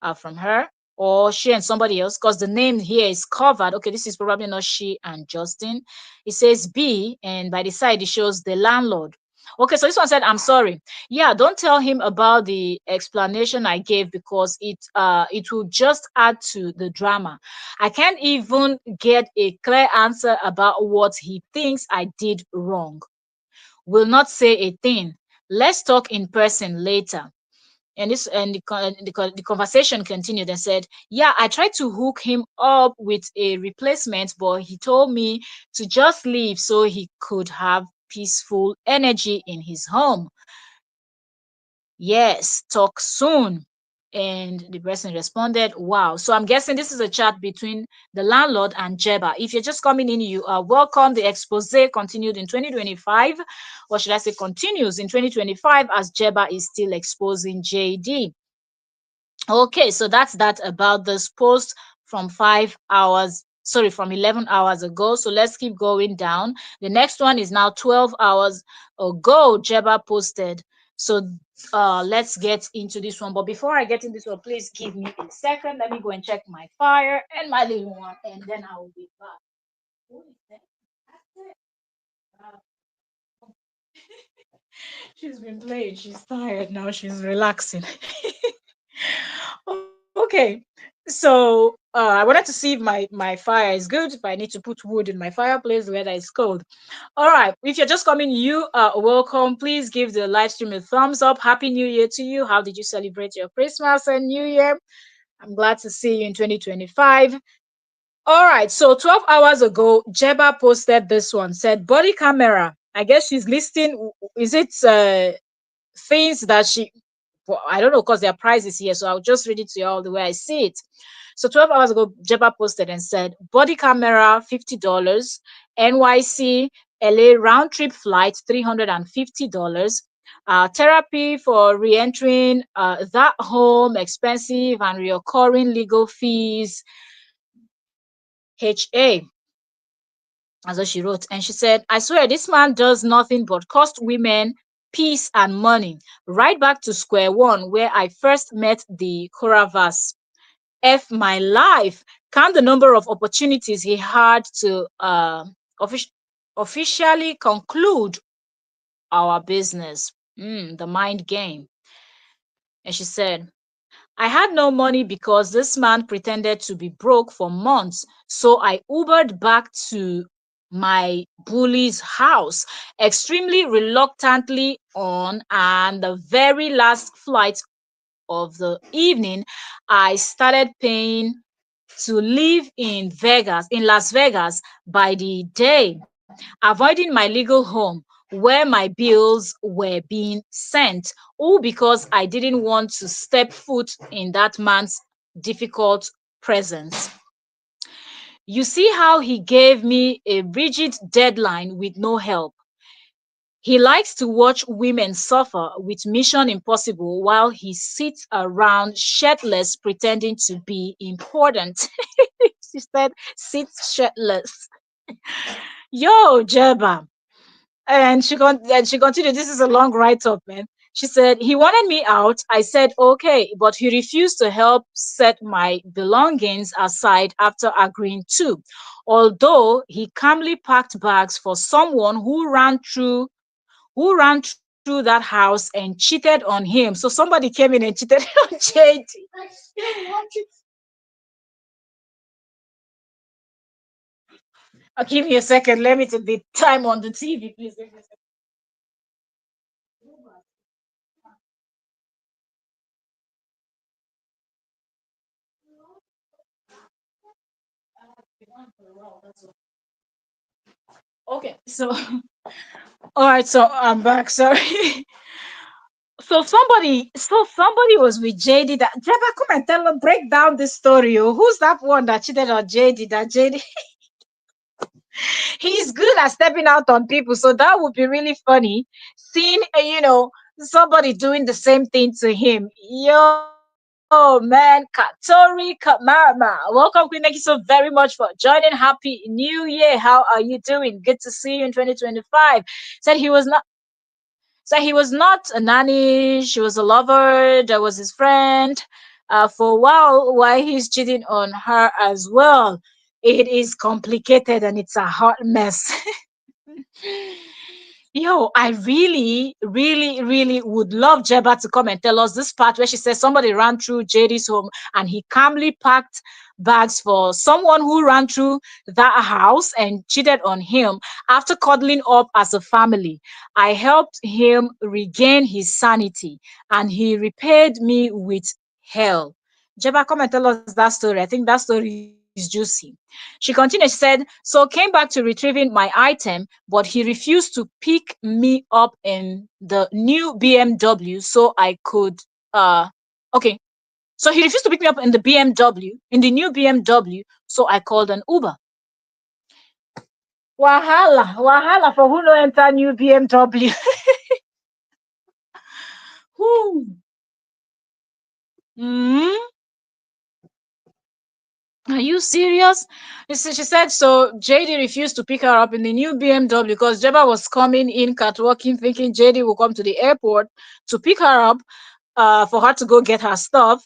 are from her, or she and somebody else, because the name here is covered. Okay, this is probably not she and Justin. It says B, and by the side it shows the landlord. Okay, so this one said, I'm sorry. Yeah, don't tell him about the explanation I gave because it will just add to the drama. I can't even get a clear answer about what he thinks I did wrong. Will not say a thing. Let's talk in person later. And the conversation continued and said, yeah, I tried to hook him up with a replacement, but he told me to just leave so he could have peaceful energy in his home. Yes, talk soon. And the person responded, wow. So I'm guessing this is a chat between the landlord and Jebba. If you're just coming in, you are welcome. The expose continued in 2025, or should I say continues in 2025, as Jebba is still exposing JD. Okay, so that's that about this post from 5 hours, sorry, from 11 hours ago. So let's keep going down. The next one is now 12 hours ago. Jebba posted. So let's get into this one. But before I get into this one, please give me a second. Let me go and check my fire and my little one, and then I will be back. Who is that? That's it. Uh, she's been playing. She's tired now. She's relaxing. Okay, so I wanted to see if my fire is good. If I need to put wood in my fireplace, whether it's cold. All right. If you're just coming, you are welcome. Please give the live stream a thumbs up. Happy New Year to you. How did you celebrate your Christmas and New Year? I'm glad to see you in 2025. All right. So 12 hours ago, Jeba posted this one. Said body camera. I guess she's listing. Is it things that she, well, I don't know, because their price is here, so I'll just read it to you all the way I see it. So 12 hours ago, Jeba posted and said, body camera, $50, NYC, LA round trip flight, $350, therapy for re-entering that home, expensive and reoccurring legal fees, HA, as what she wrote. And she said, I swear this man does nothing but cost women peace and money. Right back to square one, where I first met the Koravas. F my life. Count the number of opportunities he had to offic- officially conclude our business. The mind game. And she said, I had no money because this man pretended to be broke for months. So I Ubered back to my bully's house, extremely reluctantly on, and the very last flight of the evening, I started paying to live in Las Vegas by the day, avoiding my legal home where my bills were being sent, all because I didn't want to step foot in that man's difficult presence. You see how he gave me a rigid deadline with no help. He likes to watch women suffer with Mission Impossible while he sits around shirtless pretending to be important. She said, sits shirtless. Yo, Jebba. And she continued, this is a long write-up, man. She said, he wanted me out. I said, okay, but he refused to help set my belongings aside after agreeing to. Although he calmly packed bags for someone who ran through that house and cheated on him. So somebody came in and cheated on JD. Give me a second. Let me take the time on the TV, please. Give me a second. Okay, so all right, so I'm back. Sorry. So somebody was with JD. That Jebba, come and tell her, break down this story. Oh, who's that one that cheated on JD? That JD, he's good at stepping out on people. So that would be really funny. Seeing, somebody doing the same thing to him. Yo, man, Katori Kamama. Welcome, Queen. Thank you so very much for joining. Happy New Year. How are you doing? Good to see you in 2025. Said he was not a nanny. She was a lover. That was his friend. For a while, why he's cheating on her as well. It is complicated and it's a hot mess. Yo, I really, really, really would love Jebba to come and tell us this part where she says somebody ran through JD's home and he calmly packed bags for someone who ran through that house and cheated on him after cuddling up as a family. I helped him regain his sanity and he repaid me with hell. Jebba, come and tell us that story. I think that story is juicy. She continued, she said, so came back to retrieving my item, but he refused to pick me up in the new BMW so I could okay. So he refused to pick me up in the BMW, in the new BMW, so I called an Uber. Wahala, wahala for who no enter new BMW. Whoo. Hmm. Are you serious? She said so. JD refused to pick her up in the new BMW because Jebba was coming in catwalking, thinking JD will come to the airport to pick her up for her to go get her stuff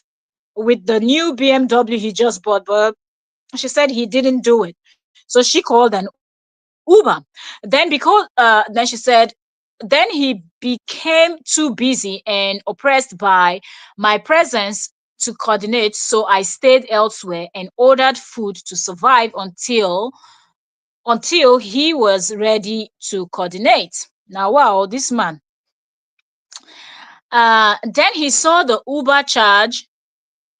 with the new BMW he just bought. But she said he didn't do it. So she called an Uber. Then she said, then he became too busy and oppressed by my presence to coordinate. So I stayed elsewhere and ordered food to survive until he was ready to coordinate. Now, wow, this man. Then he saw the Uber charge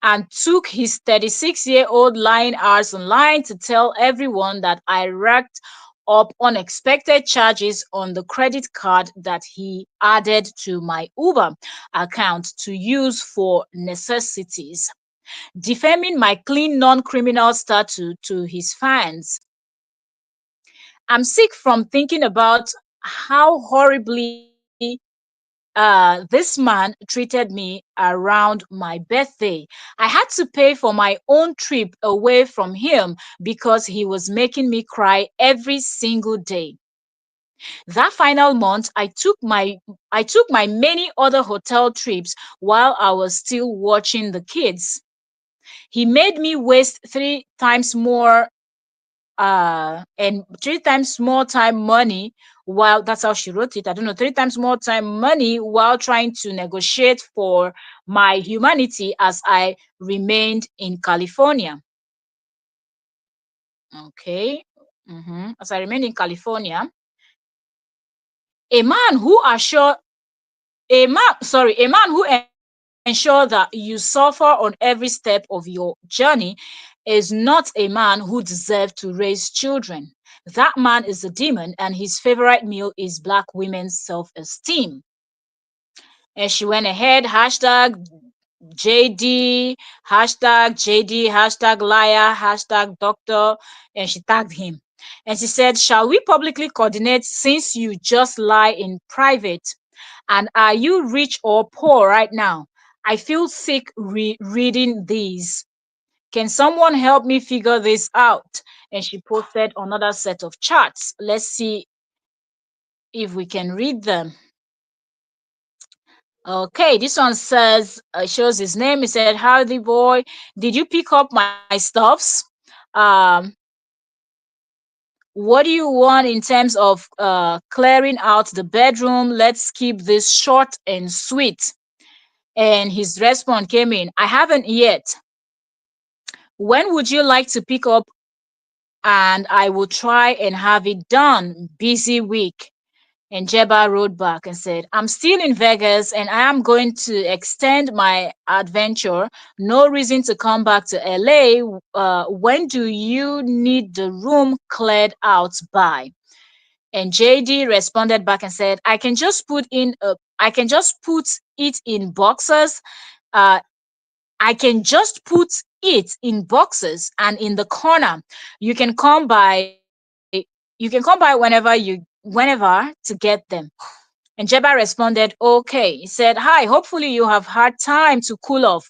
and took his 36-year-old lying hours online to tell everyone that I racked up unexpected charges on the credit card that he added to my Uber account to use for necessities, defaming my clean non-criminal status to his fans. I'm sick from thinking about how horribly This man treated me around my birthday. I had to pay for my own trip away from him because he was making me cry every single day. That final month, I took my many other hotel trips while I was still watching the kids. He made me waste three times more time money, while that's how she wrote it. I don't know, three times more time money while trying to negotiate for my humanity as I remained in California. Okay. As I remained in California, a man who assure a man who ensure that you suffer on every step of your journey is not a man who deserves to raise children. That man is a demon, and his favorite meal is black women's self-esteem. And she went ahead, JD, JD, liar, doctor, and she tagged him. And she said, shall we publicly coordinate since you just lie in private? And are you rich or poor right now? I feel sick reading these. Can someone help me figure this out? And she posted another set of charts. Let's see if we can read them. Okay, this one says, shows his name. He said, howdy boy, did you pick up my stuffs? Um, what do you want in terms of clearing out the bedroom? Let's keep this short and sweet. And his response came in, I haven't yet. When would you like to pick up? And I will try and have it done. Busy week. And Jebba wrote back and said, I'm still in Vegas and I am going to extend my adventure. No reason to come back to LA. When do you need the room cleared out by? And JD responded back and said, I can just put it in boxes. Uh, I can just put it in boxes and in the corner. You can come by whenever to get them. And Jebba responded, okay. He said, hi, hopefully you have had time to cool off.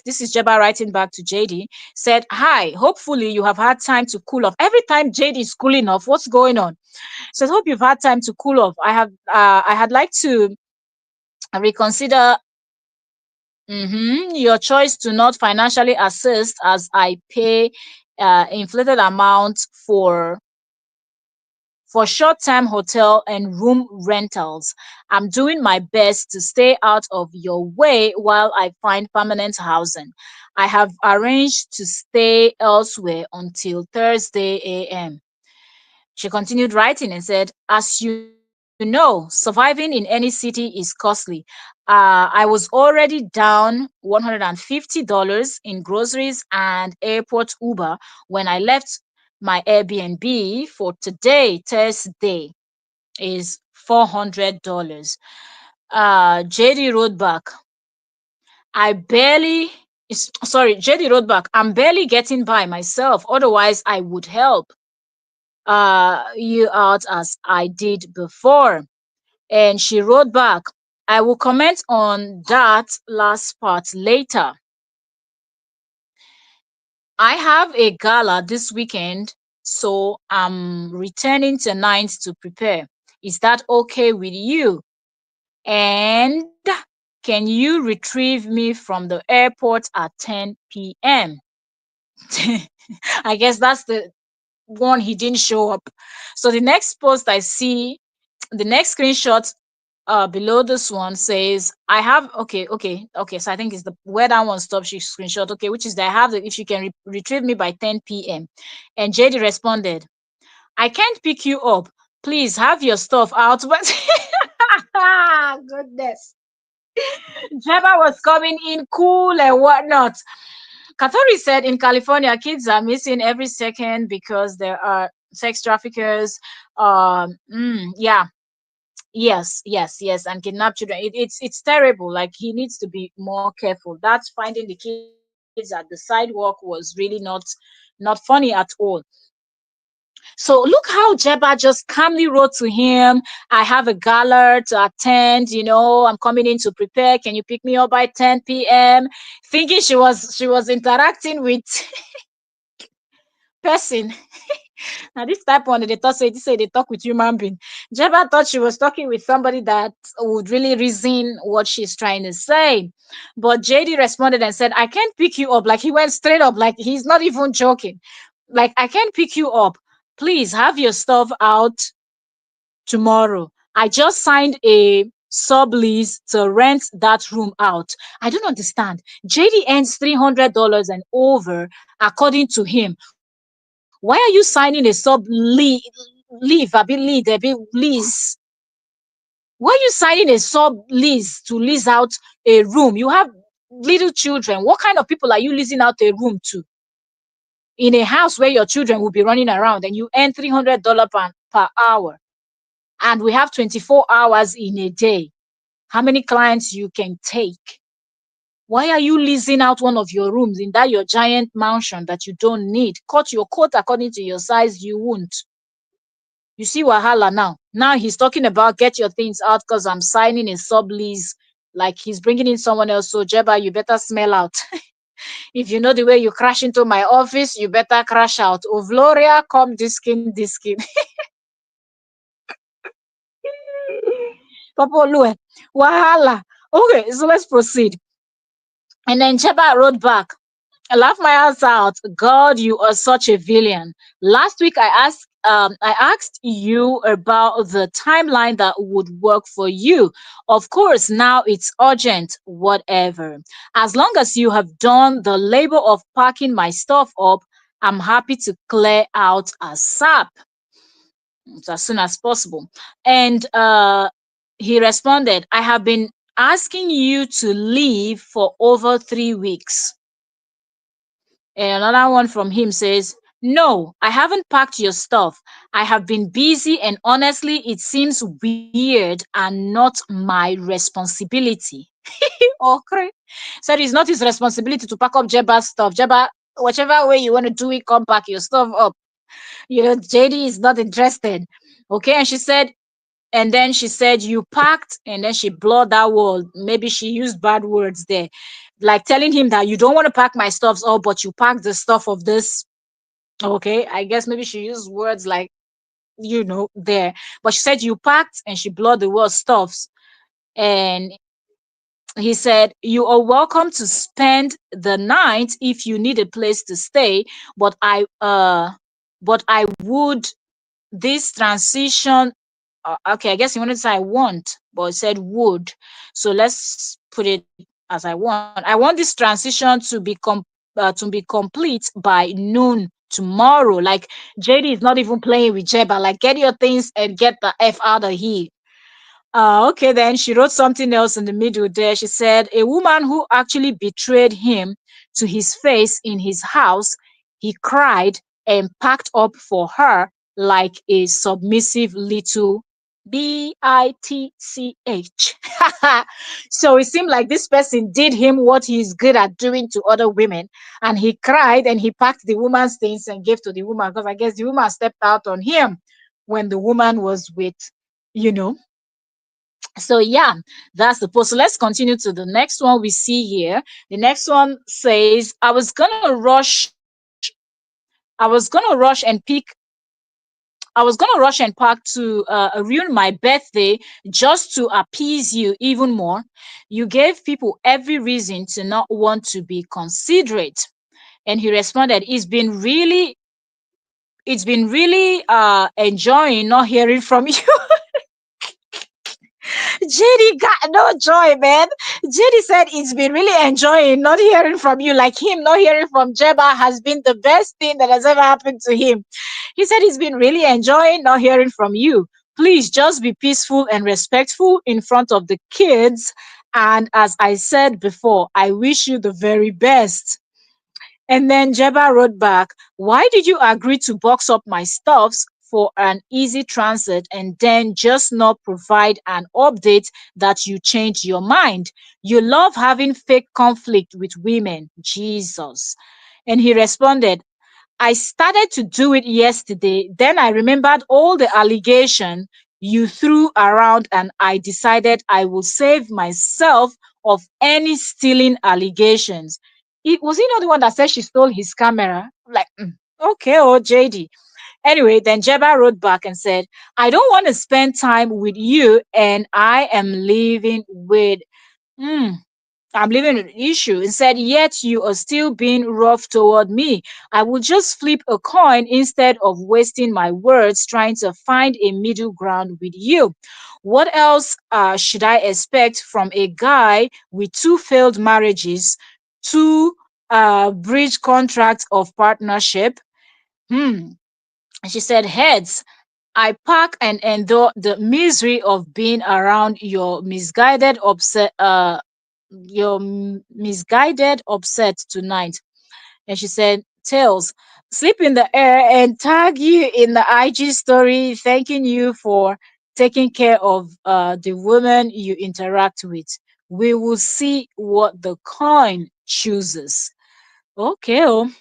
This is Jebba writing back to JD, said, hi, hopefully you have had time to cool off. Every time JD is cooling off, what's going on? Said, hope you've had time to cool off. I had like to reconsider your choice to not financially assist as I pay inflated amount for short-term hotel and room rentals. I'm doing my best to stay out of your way while I find permanent housing. I have arranged to stay elsewhere until Thursday a.m. She continued writing and said, as you know, surviving in any city is costly. I was already down $150 in groceries and airport Uber when I left my Airbnb. For today, Thursday, is $400. JD wrote back, I barely, sorry, JD wrote back, I'm barely getting by myself. Otherwise, I would help you out as I did before. And she wrote back, I will comment on that last part later. I have a gala this weekend, so I'm returning tonight to prepare. Is that okay with you? And can you retrieve me from the airport at 10 p.m.? I guess that's the one he didn't show up. So the next post I see, the next screenshot below this one says, I have okay. So I think it's the where that one stops. She screenshot, okay, which is that I have the if you can retrieve me by 10 p.m. And JD responded, I can't pick you up. Please have your stuff out. But goodness. Jebba was coming in cool and whatnot. Katori said in California, kids are missing every second because there are sex traffickers. Yeah, yes, and kidnap children. It's terrible. Like he needs to be more careful. That's finding the kids at the sidewalk was really not funny at all. So look how Jebba just calmly wrote to him, I have a gala to attend, I'm coming in to prepare. Can you pick me up by 10 p.m.? Thinking she was interacting with person. Now this type one they thought say they talk with human being. Jebba thought she was talking with somebody that would really reason what she's trying to say. But JD responded and said, I can't pick you up. Like he went straight up, like he's not even joking. Like, I can't pick you up. Please have your stuff out tomorrow. I just signed a sublease to rent that room out. I don't understand. JD earns $300 and over, according to him. Why are you signing a lease? Why are you signing a sublease to lease out a room? You have little children. What kind of people are you leasing out a room to? In a house where your children will be running around and you earn $300 per hour, and we have 24 hours in a day, how many clients you can take? Why are you leasing out one of your rooms in that your giant mansion that you don't need? Cut your coat according to your size, you won't. You see wahala now. Now he's talking about get your things out because I'm signing a sublease. Like he's bringing in someone else. So Jebba, you better smell out. If you know the way you crash into my office, you better crash out. Oh, Gloria, come diskin, diskin. Papa Olue, wahala. Okay, so let's proceed. And then Jebba wrote back, I laughed my ass out. God, you are such a villain. Last week I asked you about the timeline that would work for you. Of course, now it's urgent, whatever. As long as you have done the labor of packing my stuff up, I'm happy to clear out ASAP as soon as possible. And he responded, I have been asking you to leave for over 3 weeks. And another one from him says, no, I haven't packed your stuff. I have been busy and honestly, it seems weird and not my responsibility. Okay. Said it's not his responsibility to pack up Jebba's stuff. Jebba, whichever way you want to do it, come pack your stuff up. JD is not interested. Okay. And then she said, you packed, and then she blurred that word. Maybe she used bad words there, like telling him that you don't want to pack my stuffs up, but you pack the stuff of this. Okay, I guess maybe she used words like, there. But she said, you packed, and she blurred the word stuffs. And he said, you are welcome to spend the night if you need a place to stay, but I would this transition okay, I guess he wanted to say I want, but it said would. So let's put it as I want. I want this transition to be complete by noon tomorrow. Like JD is not even playing with Jebba. Like get your things and get the F out of here. Okay, then she wrote something else in the middle there. She said, a woman who actually betrayed him to his face in his house, he cried and packed up for her like a submissive little bitch. So it seemed like this person did him what he's good at doing to other women. And he cried and he packed the woman's things and gave to the woman because I guess the woman stepped out on him when the woman was with, you know, so yeah, that's the post. So let's continue to the next one we see here. The next one says, I was gonna rush and pack to ruin my birthday just to appease you even more. You gave people every reason to not want to be considerate. And he responded, it's been really enjoying not hearing from you. JD got no joy, man. JD said it's been really enjoying not hearing from you. Like him not hearing from Jebba has been the best thing that has ever happened to him. He said he's been really enjoying not hearing from you. Please just be peaceful and respectful in front of the kids. And as I said before, I wish you the very best. And then Jebba wrote back, why did you agree to box up my stuffs for an easy transit and then just not provide an update that you changed your mind? You love having fake conflict with women. Jesus. And he responded, I started to do it yesterday. Then I remembered all the allegation you threw around, and I decided I will save myself of any stealing allegations. It was he not the one that said she stole his camera? Like, okay, oh JD. Anyway, then Jebba wrote back and said, I don't want to spend time with you, and I am leaving with hmm, I'm living with an issue. Instead, yet you are still being rough toward me. I will just flip a coin instead of wasting my words trying to find a middle ground with you. What else should I expect from a guy with two failed marriages, two breach contracts of partnership? Hmm. And she said, heads. I pack and endure the misery of being around your misguided upset tonight. And she said, tails, sleep in the air and tag you in the IG story, thanking you for taking care of the women you interact with. We will see what the coin chooses. Okay. Oh.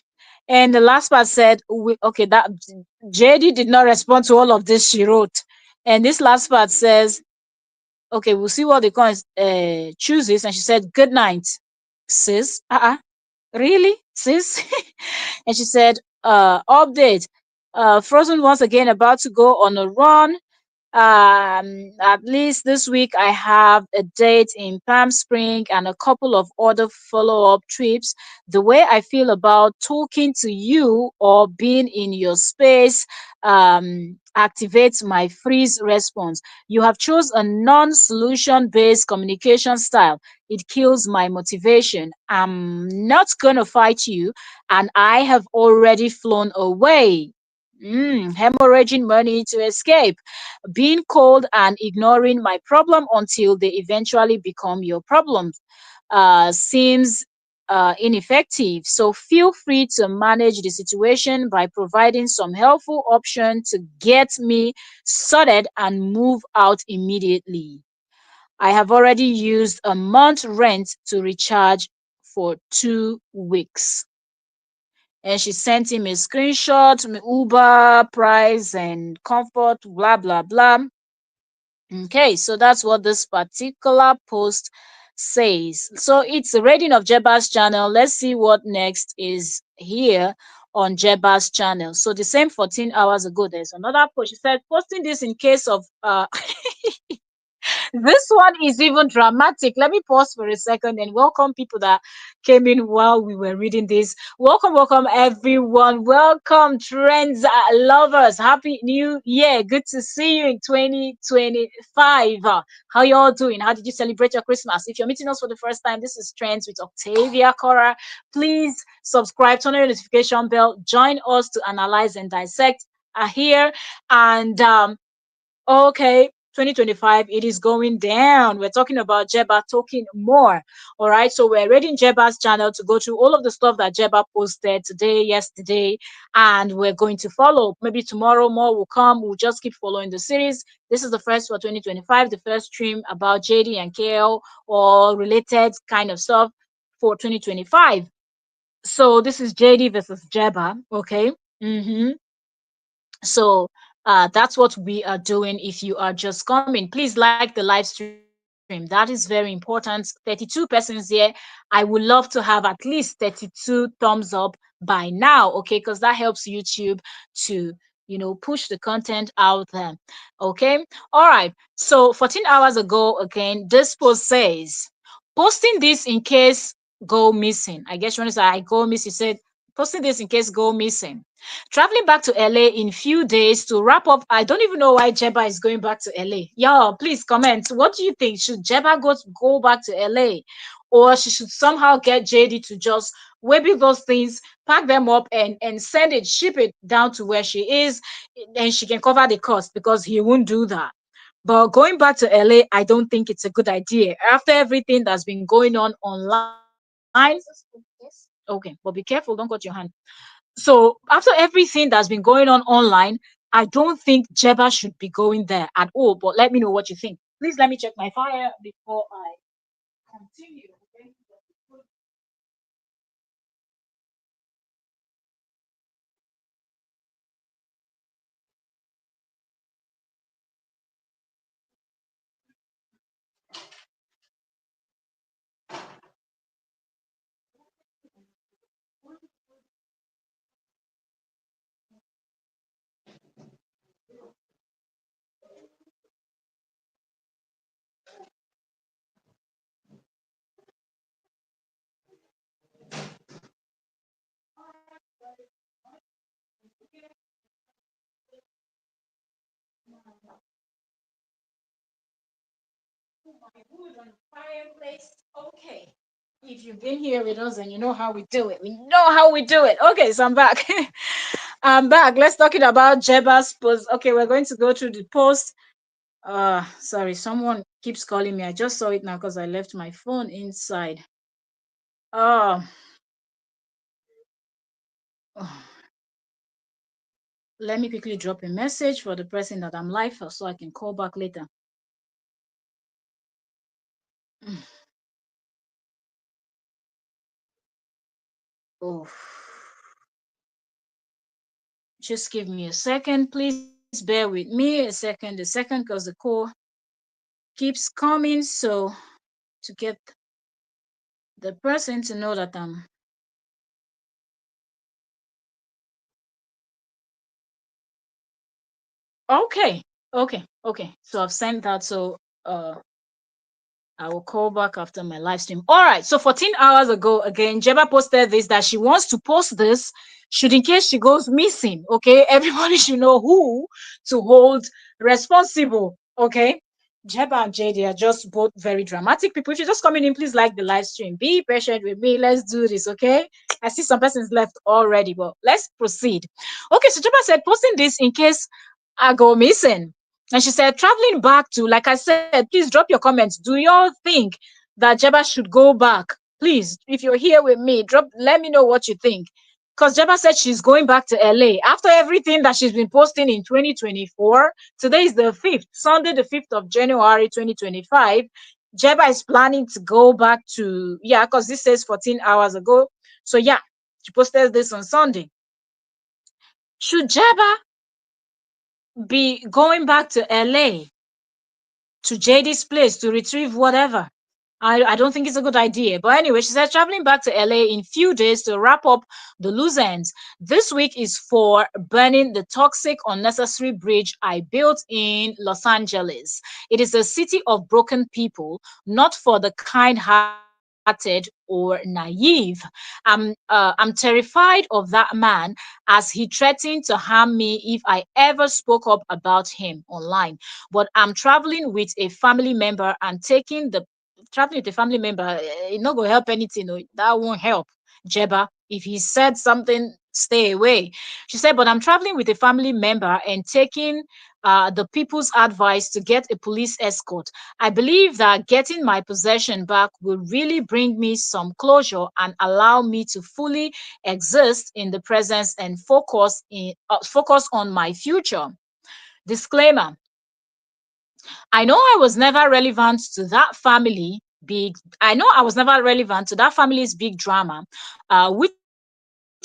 And the last part said, okay, that JD did not respond to all of this she wrote. And this last part says, okay, we'll see what the coin chooses. And she said, good night, sis. Really, sis? And she said, update. Frozen once again about to go on a run. At least this week I have a date in Palm Spring and a couple of other follow-up trips. The way I feel about talking to you or being in your space activates my freeze response. You have chose a non-solution based communication style. It kills my motivation. I'm not gonna fight you, and I have already flown away. Hemorrhaging money to escape, being cold and ignoring my problem until they eventually become your problem seems ineffective. So feel free to manage the situation by providing some helpful option to get me sorted and move out immediately. I have already used a month rent to recharge for 2 weeks. And she sent him a screenshot, Uber price and comfort, blah blah blah. Okay, so that's what this particular post says. So it's a rating of Jeba's channel. Let's see what next is here on Jeba's channel. So the same 14 hours ago, there's another post. She said, posting this in case of this one is even dramatic. Let me pause for a second and welcome people that came in while we were reading this. Welcome, welcome everyone. Welcome trends lovers. Happy New Year. Good to see you in 2025. How y'all doing? How did you celebrate your Christmas? If you're meeting us for the first time, this is Trends with Octavia Cora. Please subscribe, turn on your notification bell, join us to analyze and dissect here. And okay, 2025, it is going down. We're talking about Jebba talking more. All right, so we're reading Jebba's channel to go through all of the stuff that Jebba posted today, yesterday, and we're going to follow. Maybe tomorrow more will come. We'll just keep following the series. This is the first for 2025, the first stream about JD and KL or related kind of stuff for 2025. So this is JD versus Jebba. Okay. So that's what we are doing. If you are just coming, please like the live stream. That is very important. 32 persons here. I would love to have at least 32 thumbs up by now, okay? Because that helps YouTube to, push the content out there. Okay. All right. So 14 hours ago, again, this post says, posting this in case go missing. I guess you want to say I go missing. Said posting this in case go missing. Traveling back to LA in few days to wrap up. I don't even know why Jebba is going back to LA. Y'all, please comment. What do you think? Should Jebba go back to LA? Or she should somehow get JD to just webby those things, pack them up and send it, ship it down to where she is, and she can cover the cost because he won't do that. But going back to LA, I don't think it's a good idea. After everything that's been going on online, okay, but be careful, don't cut your hand. So after everything that's been going on online, I don't think Jebba should be going there at all. But let me know what you think. Please let me check my fire before I continue. Okay? my wood on the fireplace. Okay. If you've been here with us and you know how we do it, we know how we do it. Okay, so I'm back. I'm back. Let's talking about Jebba's post. Okay, we're going to go through the post. Sorry, someone keeps calling me. I just saw it now because I left my phone inside. Uh, Let me quickly drop a message for the person that I'm live for so I can call back later. Oh, just give me a second, please bear with me a second, because the call keeps coming. So to get the person to know that I'm okay, okay. So I've sent that. So I will call back after my live stream. All right. So 14 hours ago, again, Jeba posted this that she wants to post this should in case she goes missing. Okay. Everybody should know who to hold responsible. Okay. Jeba and JD are just both very dramatic people. If you're just coming in, please like the live stream. Be patient with me. Let's do this. Okay. I see some persons left already, but let's proceed. Okay. So Jeba said, posting this in case I go missing. And she said, traveling back to, like I said, please drop your comments. Do you all think that Jeba should go back? Please, if you're here with me, let me know what you think. Because Jeba said she's going back to LA after everything that she's been posting in 2024. Today is the 5th, Sunday, the 5th of January, 2025. Jeba is planning to go back to, yeah, because this says 14 hours ago. So, yeah, she posted this on Sunday. Should Jeba be going back to LA to JD's place to retrieve whatever? I don't think it's a good idea. But anyway, she said traveling back to LA in few days to wrap up the loose ends. This week is for burning the toxic, unnecessary bridge I built in Los Angeles. It is a city of broken people, not for the kind-hearted or naive. I'm terrified of that man as he threatened to harm me if I ever spoke up about him online. But I'm traveling with a family member and taking the traveling with a family member, it not gonna help anything. No, that won't help. Jeba, if he said something, stay away. She said, but I'm traveling with a family member and taking the people's advice to get a police escort. I believe that getting my possession back will really bring me some closure and allow me to fully exist in the presence and focus on my future. Disclaimer: I know I was never relevant to that family big. I know I was never relevant to that family's big drama, which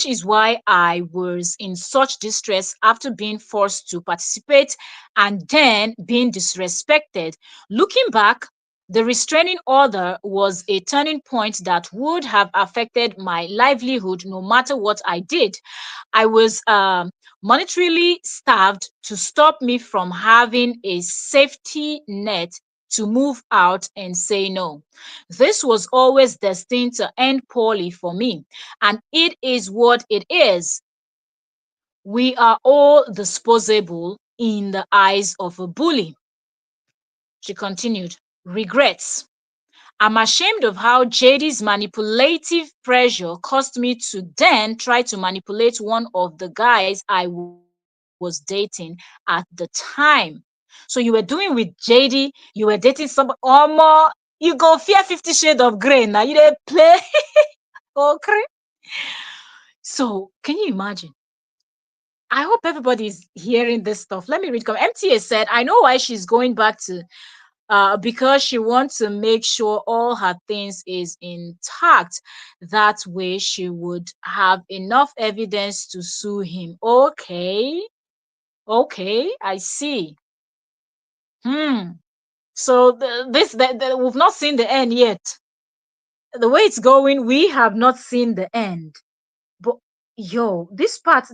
is why I was in such distress after being forced to participate and then being disrespected. Looking back, the restraining order was a turning point that would have affected my livelihood no matter what I did. I was monetarily starved to stop me from having a safety net to move out and say no. This was always destined to end poorly for me, and it is what it is. We are all disposable in the eyes of a bully. She continued, regrets. I'm ashamed of how JD's manipulative pressure caused me to then try to manipulate one of the guys I was dating at the time. So you were doing with JD, you were dating somebody, more, you go fear 50 shade of grey. Now you dey play. Okay. So can you imagine? I hope everybody is hearing this stuff. Let me read. MTA said, I know why she's going back to because she wants to make sure all her things is intact. That way she would have enough evidence to sue him. Okay. Okay, I see. Hmm. So we've not seen the end yet. The way it's going, we have not seen the end. But yo, this part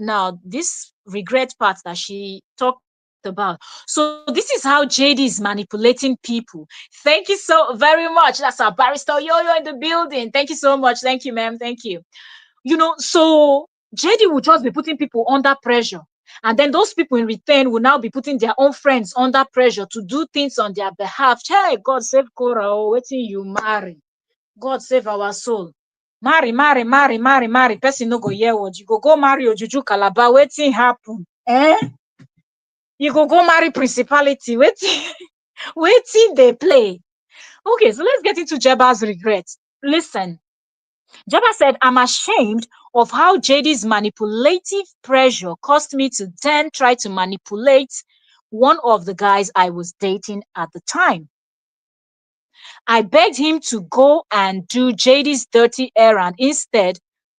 now, this regret part that she talked about. So this is how JD is manipulating people. Thank you so very much. That's our barrister Yo-Yo in the building. Thank you so much. Thank you, ma'am. Thank you. So JD will just be putting people under pressure. And then those people in return will now be putting their own friends under pressure to do things on their behalf. Hey, God save Korah, oh, waiting you marry. God save our soul. Marry, marry, marry, marry, marry. Person no go hear what you go marry Ojuju Calabar. Waiting happen. Eh? You go marry principality. Waiting, waiting they play. Okay, so let's get into Jebba's regrets. Listen, Jebba said, I'm ashamed of how JD's manipulative pressure caused me to then try to manipulate one of the guys I was dating at the time. I begged him to go and do JD's dirty errand instead,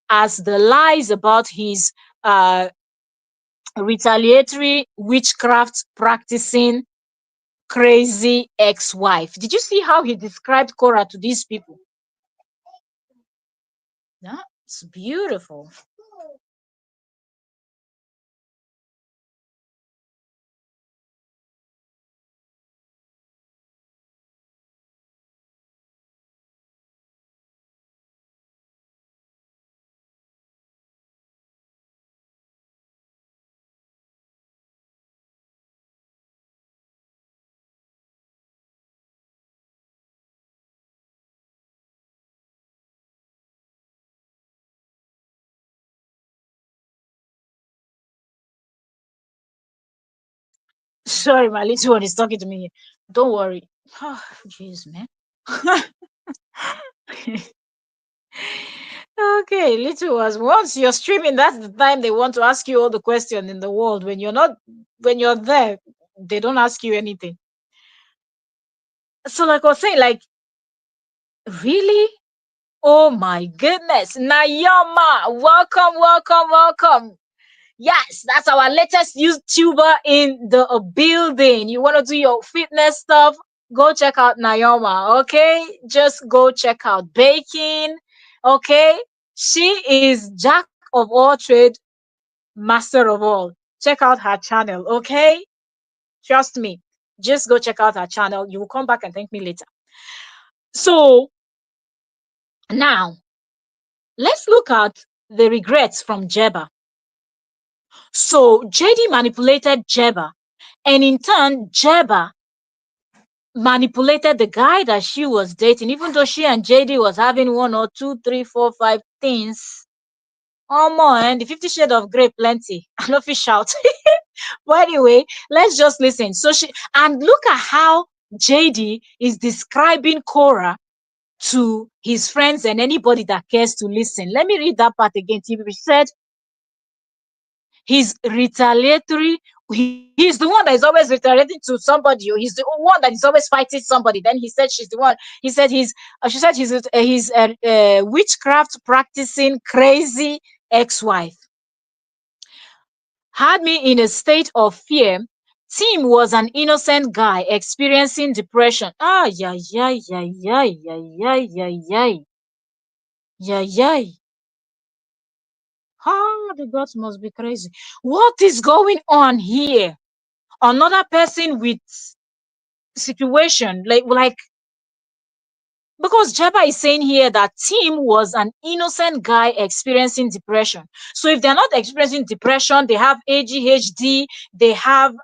as the lies about his uh, retaliatory witchcraft practicing crazy ex-wife. Did you see how he described Korah to these people? That's beautiful. Sorry, my little one is talking to me. Don't worry. Oh, jeez, man. Okay, little ones. Once you're streaming, that's the time they want to ask you all the questions in the world. When you're not, when you're there, they don't ask you anything. So, like I was saying, like, really? Oh my goodness. Nayama, welcome, welcome, welcome. Yes, that's our latest YouTuber in the building. You want to do your fitness stuff? Go check out Naoma, okay? Just go check out baking, okay? She is jack of all trade, master of all. Check out her channel, okay? Trust me. Just go check out her channel. You will come back and thank me later. So now, let's look at the regrets from Jebba. So JD manipulated Jebba, and in turn, Jebba manipulated the guy that she was dating, even though she and JD was having one or two, three, four, five things. Oh more, and the 50 shade of grey plenty. I know fish out. But anyway, let's just listen. So she, and look at how JD is describing Korah to his friends and anybody that cares to listen. Let me read that part again. He said he's retaliatory. He's the one that is always retaliating to somebody. Or he's the one that is always fighting somebody. Then he said she's the one. He said she said he's a witchcraft practicing crazy ex-wife. Had me in a state of fear. Tim was an innocent guy experiencing depression. Ah, yeah, yeah, yeah, yeah, yeah, yeah, yeah, yeah, yeah, yeah. Ah, the gods must be crazy. What is going on here? Another person with situation like because Jebba is saying here that Tim was an innocent guy experiencing depression. So if they're not experiencing depression, they have ADHD, they have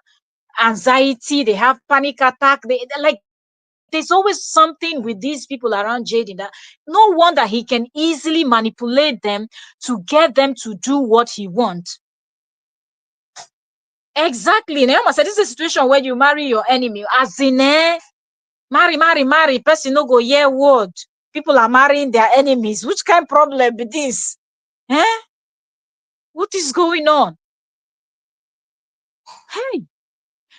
anxiety, they have panic attack. Like there's always something with these people around Jaden that no wonder he can easily manipulate them to get them to do what he wants. Exactly. Naoma said this is a situation where you marry your enemy. As in, marry, marry, marry. Person no go hear word. People are marrying their enemies. Which kind of problem is this? Eh? What is going on? Hey.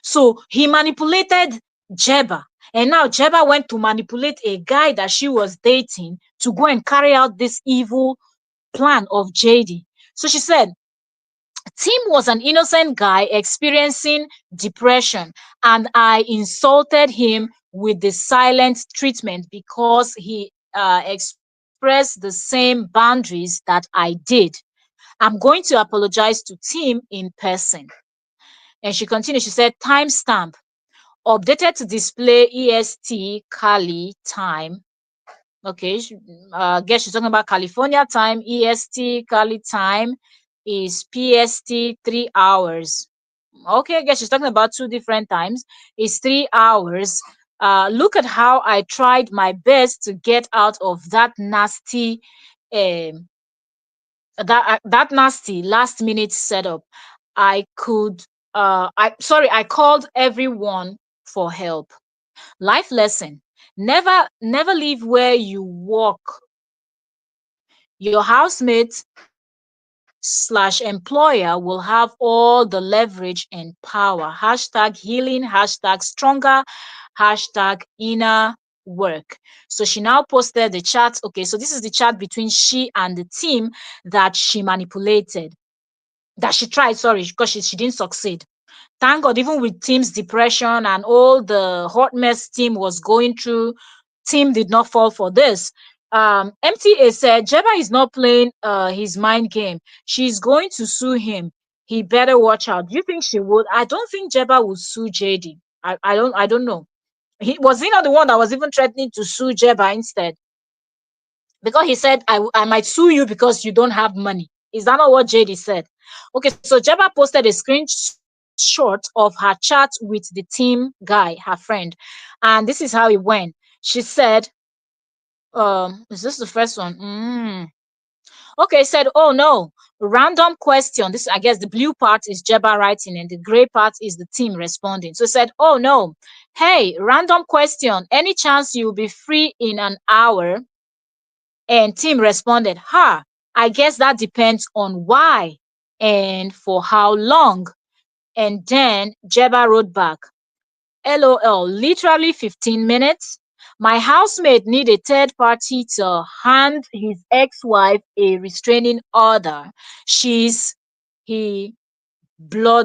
So he manipulated Jebba. And now Jebba went to manipulate a guy that she was dating to go and carry out this evil plan of JD. So she said, Tim was an innocent guy experiencing depression, and I insulted him with the silent treatment because he expressed the same boundaries that I did. I'm going to apologize to Tim in person. And she continued, she said, timestamp updated to display EST Cali time. Okay, guess she's talking about California time, EST Cali time. is PST 3 hours. Okay, I guess she's talking about two different times. It's 3 hours. Look at how I tried my best to get out of that nasty, um, that nasty last minute setup. I could, I called everyone for help. Life lesson: never leave where you work. Your housemate slash employer will have all the leverage and power. Hashtag healing, hashtag stronger, hashtag inner work. So she now posted the chat. Okay, so this is the chat between she and the team that she manipulated, that she tried, sorry, because she didn't succeed. Thank God, even with Tim's depression and all the hot mess Tim was going through, Tim did not fall for this. MTA said Jebba is not playing his mind game. She's going to sue him. He better watch out. Do you think she would? I don't think Jebba would sue JD. I don't know. He not the one that was even threatening to sue Jebba instead? Because he said, I might sue you because you don't have money. Is that not what JD said? Okay, so Jebba posted a screenshot of her chat with the team guy, her friend. And this is how it went. She said, is this the first one? Okay, said, oh no, random question. This, I guess the blue part is Jebba writing and the gray part is the team responding. So it said, oh no, hey, random question. Any chance you'll be free in an hour? And Tim responded, ha, I guess that depends on why and for how long. And then Jebba wrote back, LOL, literally 15 minutes. My housemate need a third party to hand his ex-wife a restraining order. She's he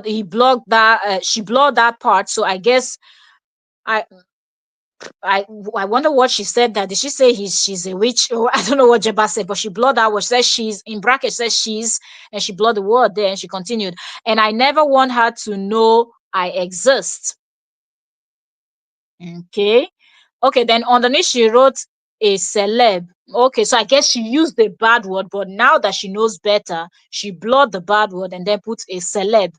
he blocked that she blocked that part. So I guess I I wonder what she said. That did she say she's a witch? Or I don't know what Jeba said, but she blurred out what she said. She's in brackets says she's, and she blurred the word there, and she continued. And I never want her to know I exist. Okay. Okay, then underneath she wrote a celeb. Okay, so I guess she used the bad word, but now that she knows better, she blurred the bad word and then put a celeb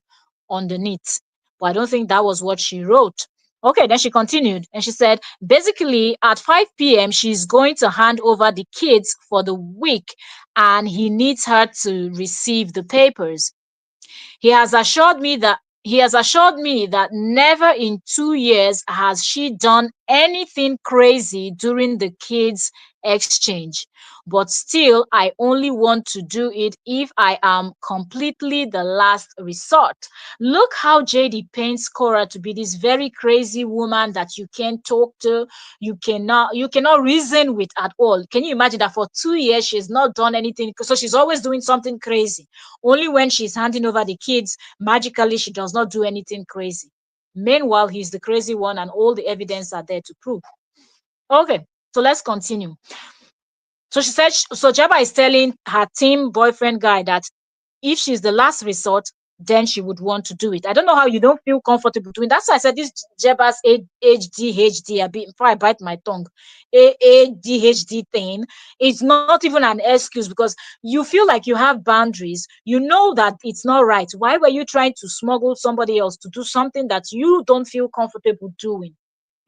underneath. But I don't think that was what she wrote. Okay, then she continued and she said, basically at 5 p.m., she's going to hand over the kids for the week and he needs her to receive the papers. He has assured me that never in 2 years has she done anything crazy during the kids' exchange. But still, I only want to do it if I am completely the last resort. Look how JD paints Cora to be this very crazy woman that you can't talk to, you cannot reason with at all. Can you imagine that for 2 years she's not done anything? So she's always doing something crazy. Only when she's handing over the kids, magically she does not do anything crazy. Meanwhile, he's the crazy one, and all the evidence are there to prove. Okay, so let's continue. So she said, so Jabba is telling her team boyfriend guy that if she's the last resort, then she would want to do it. I don't know how you don't feel comfortable doing. That's why I said this Jabba's ADHD, before I bite my tongue, ADHD thing is not even an excuse, because you feel like you have boundaries. You know that it's not right. Why were you trying to smuggle somebody else to do something that you don't feel comfortable doing?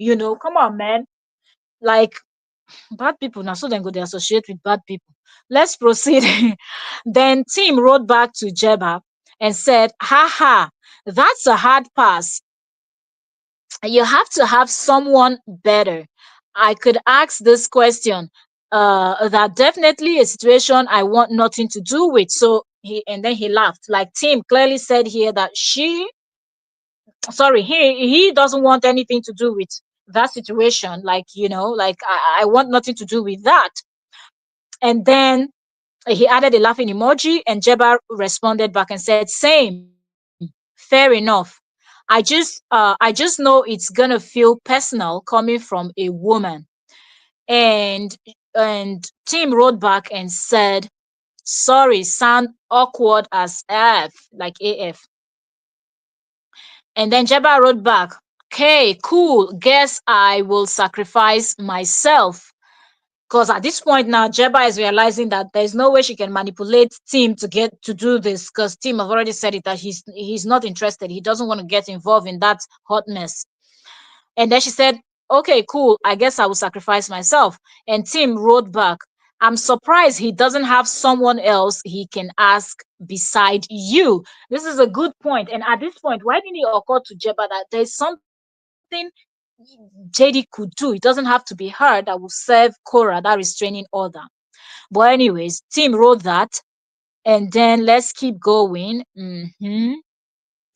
Come on, man. Like, bad people now, so then go they associate with bad people. Let's proceed. Then Tim wrote back to Jebba and said, haha, that's a hard pass. You have to have someone better. I could ask this question. That definitely a situation I want nothing to do with. So he laughed. Like Tim clearly said here that he doesn't want anything to do with that situation. Like, like I want nothing to do with that. And then he added a laughing emoji, and Jebba responded back and said, same, fair enough. I just know it's gonna feel personal coming from a woman. And and Tim wrote back and said, sorry, sound awkward as F, like AF. And then Jebba wrote back, okay, cool, guess I will sacrifice myself. Because at this point now, Jebba is realizing that there's no way she can manipulate Tim to get to do this, because Tim have already said it that he's not interested. He doesn't want to get involved in that hot mess. And then she said, "Okay, cool. I guess I will sacrifice myself." And Tim wrote back, "I'm surprised he doesn't have someone else he can ask beside you." This is a good point. And at this point, why didn't it occur to Jebba that there's something JD could do? It doesn't have to be her that will serve Cora that restraining order. But anyways, Tim wrote that, and then let's keep going.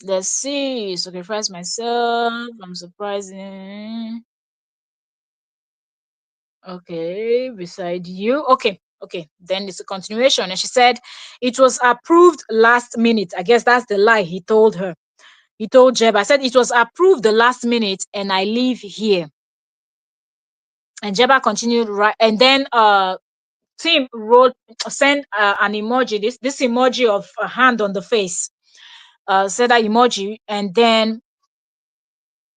Let's see. Sacrifice myself. I'm surprised. Okay, beside you. Okay, okay. Then it's a continuation. And she said, "It was approved last minute." I guess that's the lie he told her. He told Jeb, I said, "It was approved the last minute and I live here." And Jeba continued, right? And then Tim wrote, sent an emoji, this emoji of a hand on the face, said that emoji. And then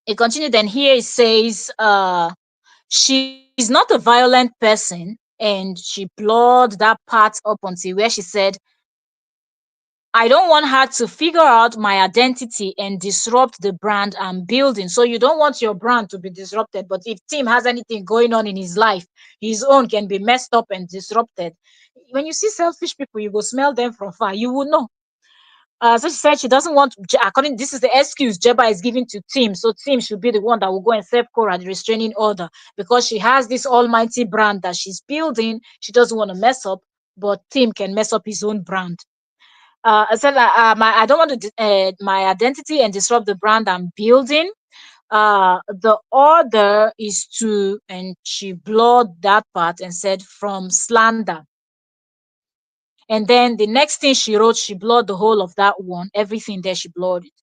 it continued. And here it says, she's not a violent person. And she blurred that part up until where she said, "I don't want her to figure out my identity and disrupt the brand I'm building." So you don't want your brand to be disrupted. But if Tim has anything going on in his life, his own can be messed up and disrupted. When you see selfish people, you go smell them from far. You will know. So she said she doesn't want, according, this is the excuse Jeba is giving to Tim. So Tim should be the one that will go and serve Cora the restraining order, because she has this almighty brand that she's building. She doesn't want to mess up, but Tim can mess up his own brand. I said that I don't want to my identity and disrupt the brand I'm building. The order is to, and she blurred that part and said, "from slander." And then the next thing she wrote, she blurred the whole of that one. Everything there, she blurred it.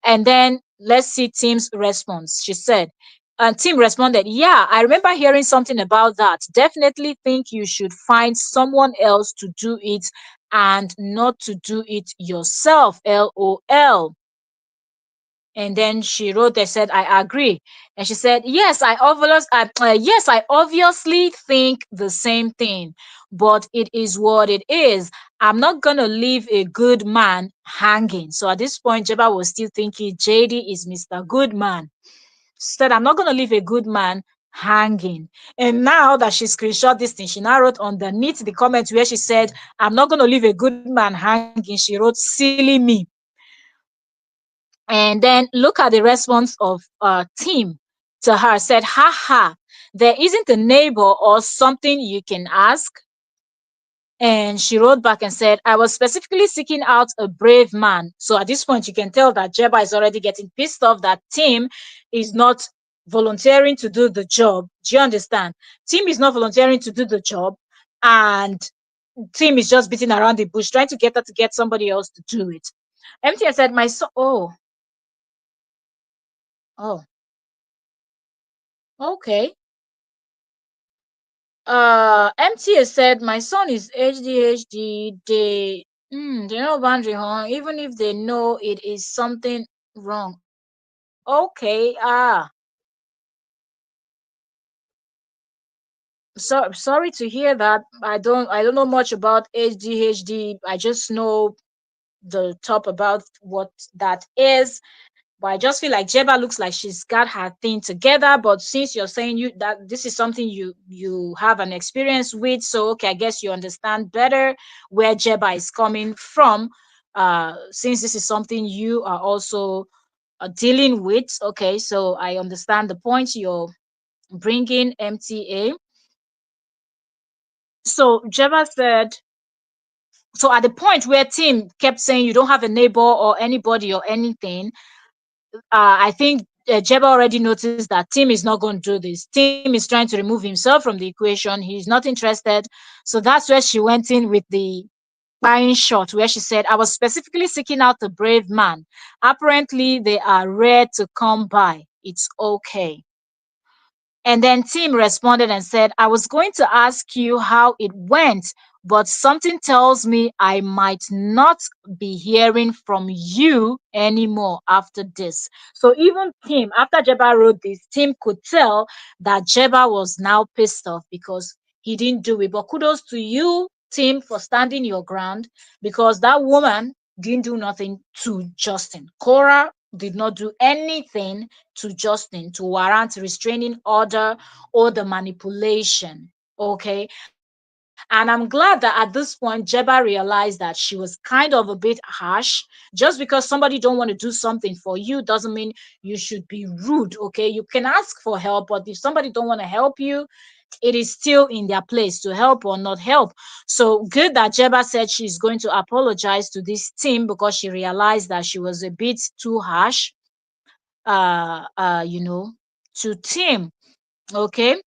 And then let's see Tim's response. She said, and Tim responded, "Yeah, I remember hearing something about that. Definitely think you should find someone else to do it and not to do it yourself. LOL." And then she wrote, they said, "I agree." And she said, yes, I obviously think the same thing, but it is what it is. I'm not gonna leave a good man hanging." So at this point, Jeba was still thinking JD is Mr. Goodman. She said, "I'm not gonna leave a good man hanging." And now that she screenshot this thing, she now wrote underneath the comment where she said, "I'm not gonna leave a good man hanging," she wrote, "silly me." And then look at the response of Tim to her, said, "Haha, there isn't a neighbor or something you can ask?" And she wrote back and said, "I was specifically seeking out a brave man." So at this point, you can tell that Jeba is already getting pissed off that Tim is not volunteering to do the job. Do you understand? Tim is not volunteering to do the job, and Tim is just beating around the bush, trying to get her to get somebody else to do it. MTN said, "My son, oh, okay." MTA said, "My son is ADHD. They know boundary, huh? Even if they know it is something wrong." Okay. Sorry to hear that. I don't know much about ADHD. I just know the top about what that is. But I just feel like Jeba looks like she's got her thing together. But since you're saying you that this is something you have an experience with, so okay, I guess you understand better where Jeba is coming from. Since this is something you are also dealing with, okay, so I understand the point you're bringing, MTA. So Jeba said, so at the point where Tim kept saying you don't have a neighbor or anybody or anything, I think Jeba already noticed that Tim is not going to do this. Tim is trying to remove himself from the equation. He's not interested. So that's where she went in with the buying shot, where she said, "I was specifically seeking out a brave man. Apparently, they are rare to come by. It's okay." And then Tim responded and said, "I was going to ask you how it went, but something tells me I might not be hearing from you anymore after this." So even Tim, after Jeba wrote this, Tim could tell that Jeba was now pissed off because he didn't do it. But kudos to you, Tim, for standing your ground, because that woman didn't do nothing to Justin. Cora did not do anything to Justin to warrant restraining order or the manipulation. Okay. And I'm glad that at this point Jebba realized that she was kind of a bit harsh. Just because somebody don't want to do something for you doesn't mean you should be rude. Okay. You can ask for help, but if somebody don't want to help you, it is still in their place to help or not help. So good that Jeba said she's going to apologize to this team because she realized that she was a bit too harsh, you know, to Tim. Okay.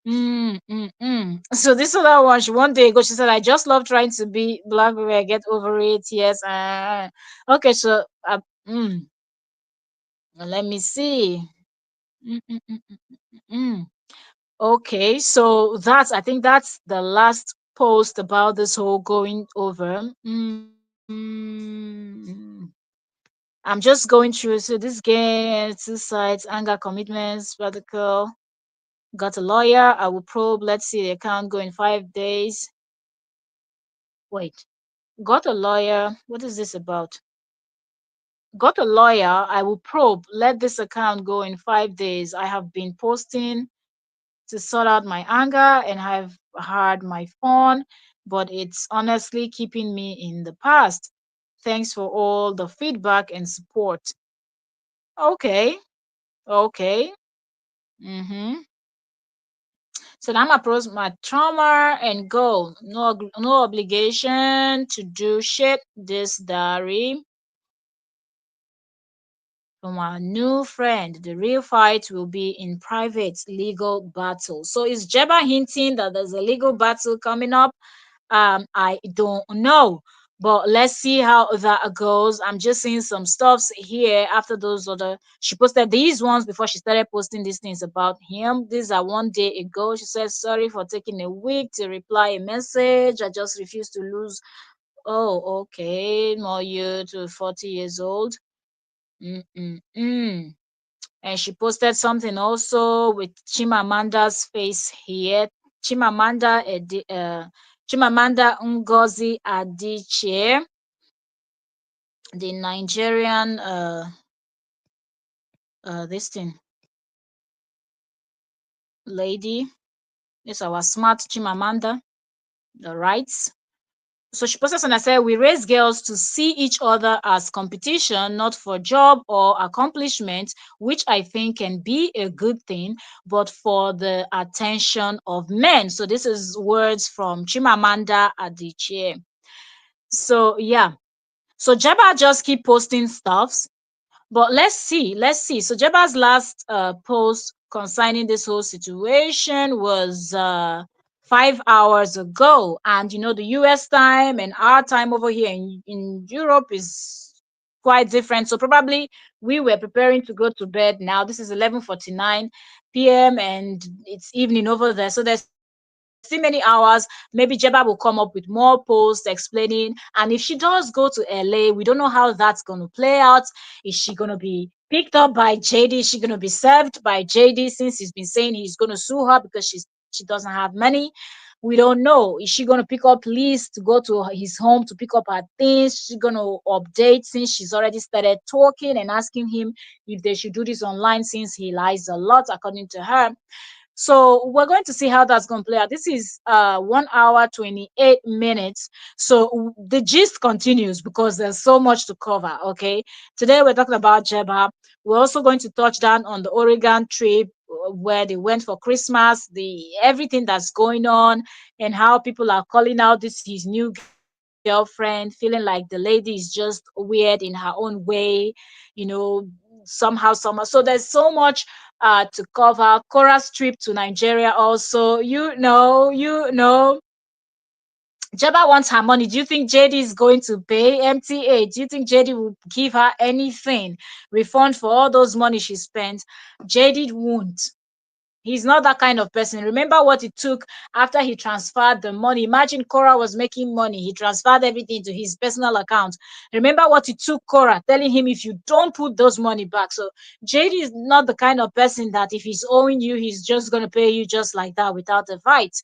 So this other one, she one day ago, she said, "I just love trying to be black. Baby, I get over it." Yes. Okay. So, mm, let me see. Mm, mm, mm, mm, mm. Okay, so I think that's the last post about this whole going over. I'm just going through. So this game, two sides, anger, commitments, practical. Got a lawyer. I will probe. Let's see the account go in 5 days. Wait, got a lawyer. What is this about? Got a lawyer. I will probe. Let this account go in 5 days. I have been posting to sort out my anger and I've had my fun, but it's honestly keeping me in the past. Thanks for all the feedback and support. Okay, okay. Mm-hmm. So I'm approach my trauma and go. No obligation to do shit. This diary from our new friend. The real fight will be in private legal battle. So is Jeba hinting that there's a legal battle coming up? I don't know, but let's see how that goes. I'm just seeing some stuffs here after those other. She posted these ones before she started posting these things about him. These are one day ago. She says sorry for taking a week to reply a message. I just refuse to lose. Oh, okay. More you to 40 years old. Mm-mm-mm. And she posted something also with Chimamanda's face here. Chimamanda Chimamanda Ngozi Adichie, the Nigerian this thing lady. This our smart Chimamanda, the rights. So she posted and I said, we raise girls to see each other as competition, not for job or accomplishment, which I think can be a good thing, but for the attention of men. So this is words from Chimamanda Adichie. So yeah. So Jeba just keep posting stuffs. But let's see. So Jeba's last post concerning this whole situation was 5 hours ago, and you know the U.S. time and our time over here in Europe is quite different. So probably we were preparing to go to bed. Now this is 11:49 p.m. and it's evening over there. So there's still many hours. Maybe Jeba will come up with more posts explaining. And if she does go to LA, we don't know how that's going to play out. Is she going to be picked up by JD? Is she going to be served by JD since he's been saying he's going to sue her because she doesn't have money? We don't know. Is she going to pick up Liz to go to his home to pick up her things? She's going to update since she's already started talking and asking him if they should do this online since he lies a lot, according to her. So we're going to see how that's going to play out. This is 1 hour 28 minutes. So the gist continues because there's so much to cover. Okay, today we're talking about Jeba. We're also going to touch down on the Oregon trip, where they went for Christmas, the everything that's going on, and how people are calling out this his new girlfriend, feeling like the lady is just weird in her own way, you know, somehow. So there's so much to cover. Cora's trip to Nigeria also, Jeba wants her money. Do you think JD is going to pay MTA? Do you think JD will give her anything refund for all those money she spent? JD won't. He's not that kind of person. Remember what it took after he transferred the money. Imagine Cora was making money. He transferred everything to his personal account. Remember what it took Cora telling him, if you don't put those money back. So JD is not the kind of person that if he's owing you, he's just going to pay you just like that without a fight.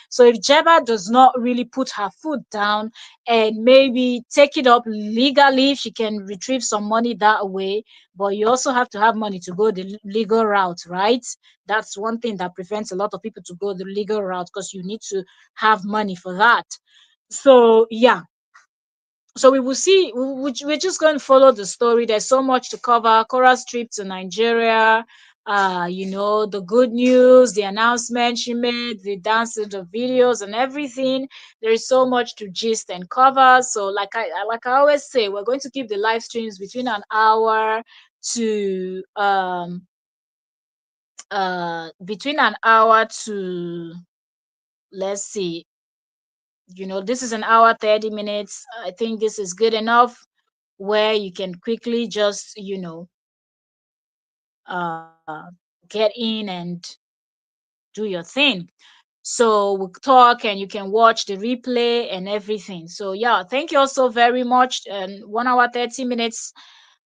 So if Jebba does not really put her foot down and maybe take it up legally, she can retrieve some money that way. But you also have to have money to go the legal route, right? That's one thing that prevents a lot of people to go the legal route, because you need to have money for that. So yeah, so we will see. We're just going to follow the story. There's so much to cover. Cora's trip to Nigeria, the good news, the announcement she made, the dances, the videos, and everything. There is so much to gist and cover. So like I always say, we're going to keep the live streams between an hour to between an hour to, let's see, this is an hour 30 minutes. I think this is good enough, where you can quickly just uh get in and do your thing. So we'll talk and you can watch the replay and everything. So yeah, thank you all so very much. And 1 hour 30 minutes.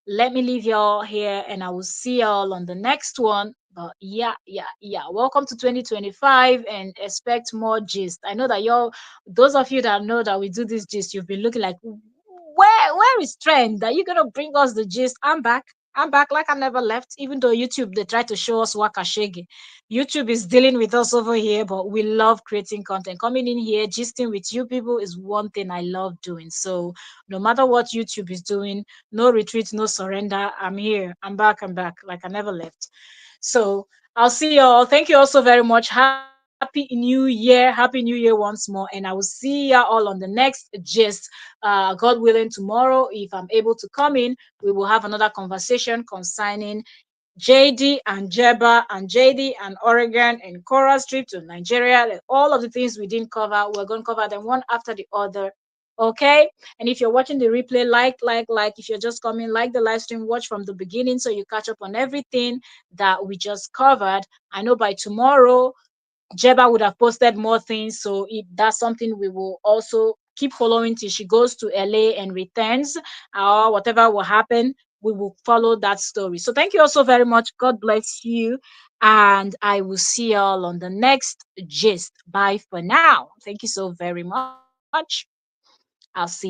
Let me leave y'all here, and I will see y'all on the next one. But yeah, yeah, yeah. Welcome to 2025, and expect more gist. I know that y'all, those of you that know that we do this gist, you've been looking like, where is Trend? Are you gonna bring us the gist? I'm back. I'm back like I never left. Even though YouTube they try to show us Wakashege. YouTube is dealing with us over here, but we love creating content. Coming in here, gisting with you people is one thing I love doing. So no matter what YouTube is doing, no retreat, no surrender. I'm here. I'm back. I'm back. Like I never left. So I'll see you all. Thank you all so very much. Happy New Year. Happy New Year once more. And I will see you all on the next gist. God willing, tomorrow, if I'm able to come in, we will have another conversation concerning JD and Jebba and JD and Oregon and Cora's trip to Nigeria, like all of the things we didn't cover, we're going to cover them one after the other. Okay. And if you're watching the replay, like, if you're just coming, like the live stream, watch from the beginning so you catch up on everything that we just covered. I know by tomorrow, Jeba would have posted more things. So if that's something we will also keep following till she goes to LA and returns, or whatever will happen, we will follow that story. So thank you also very much. God bless you. And I will see y'all on the next gist. Bye for now. Thank you so very much. I'll see y'all.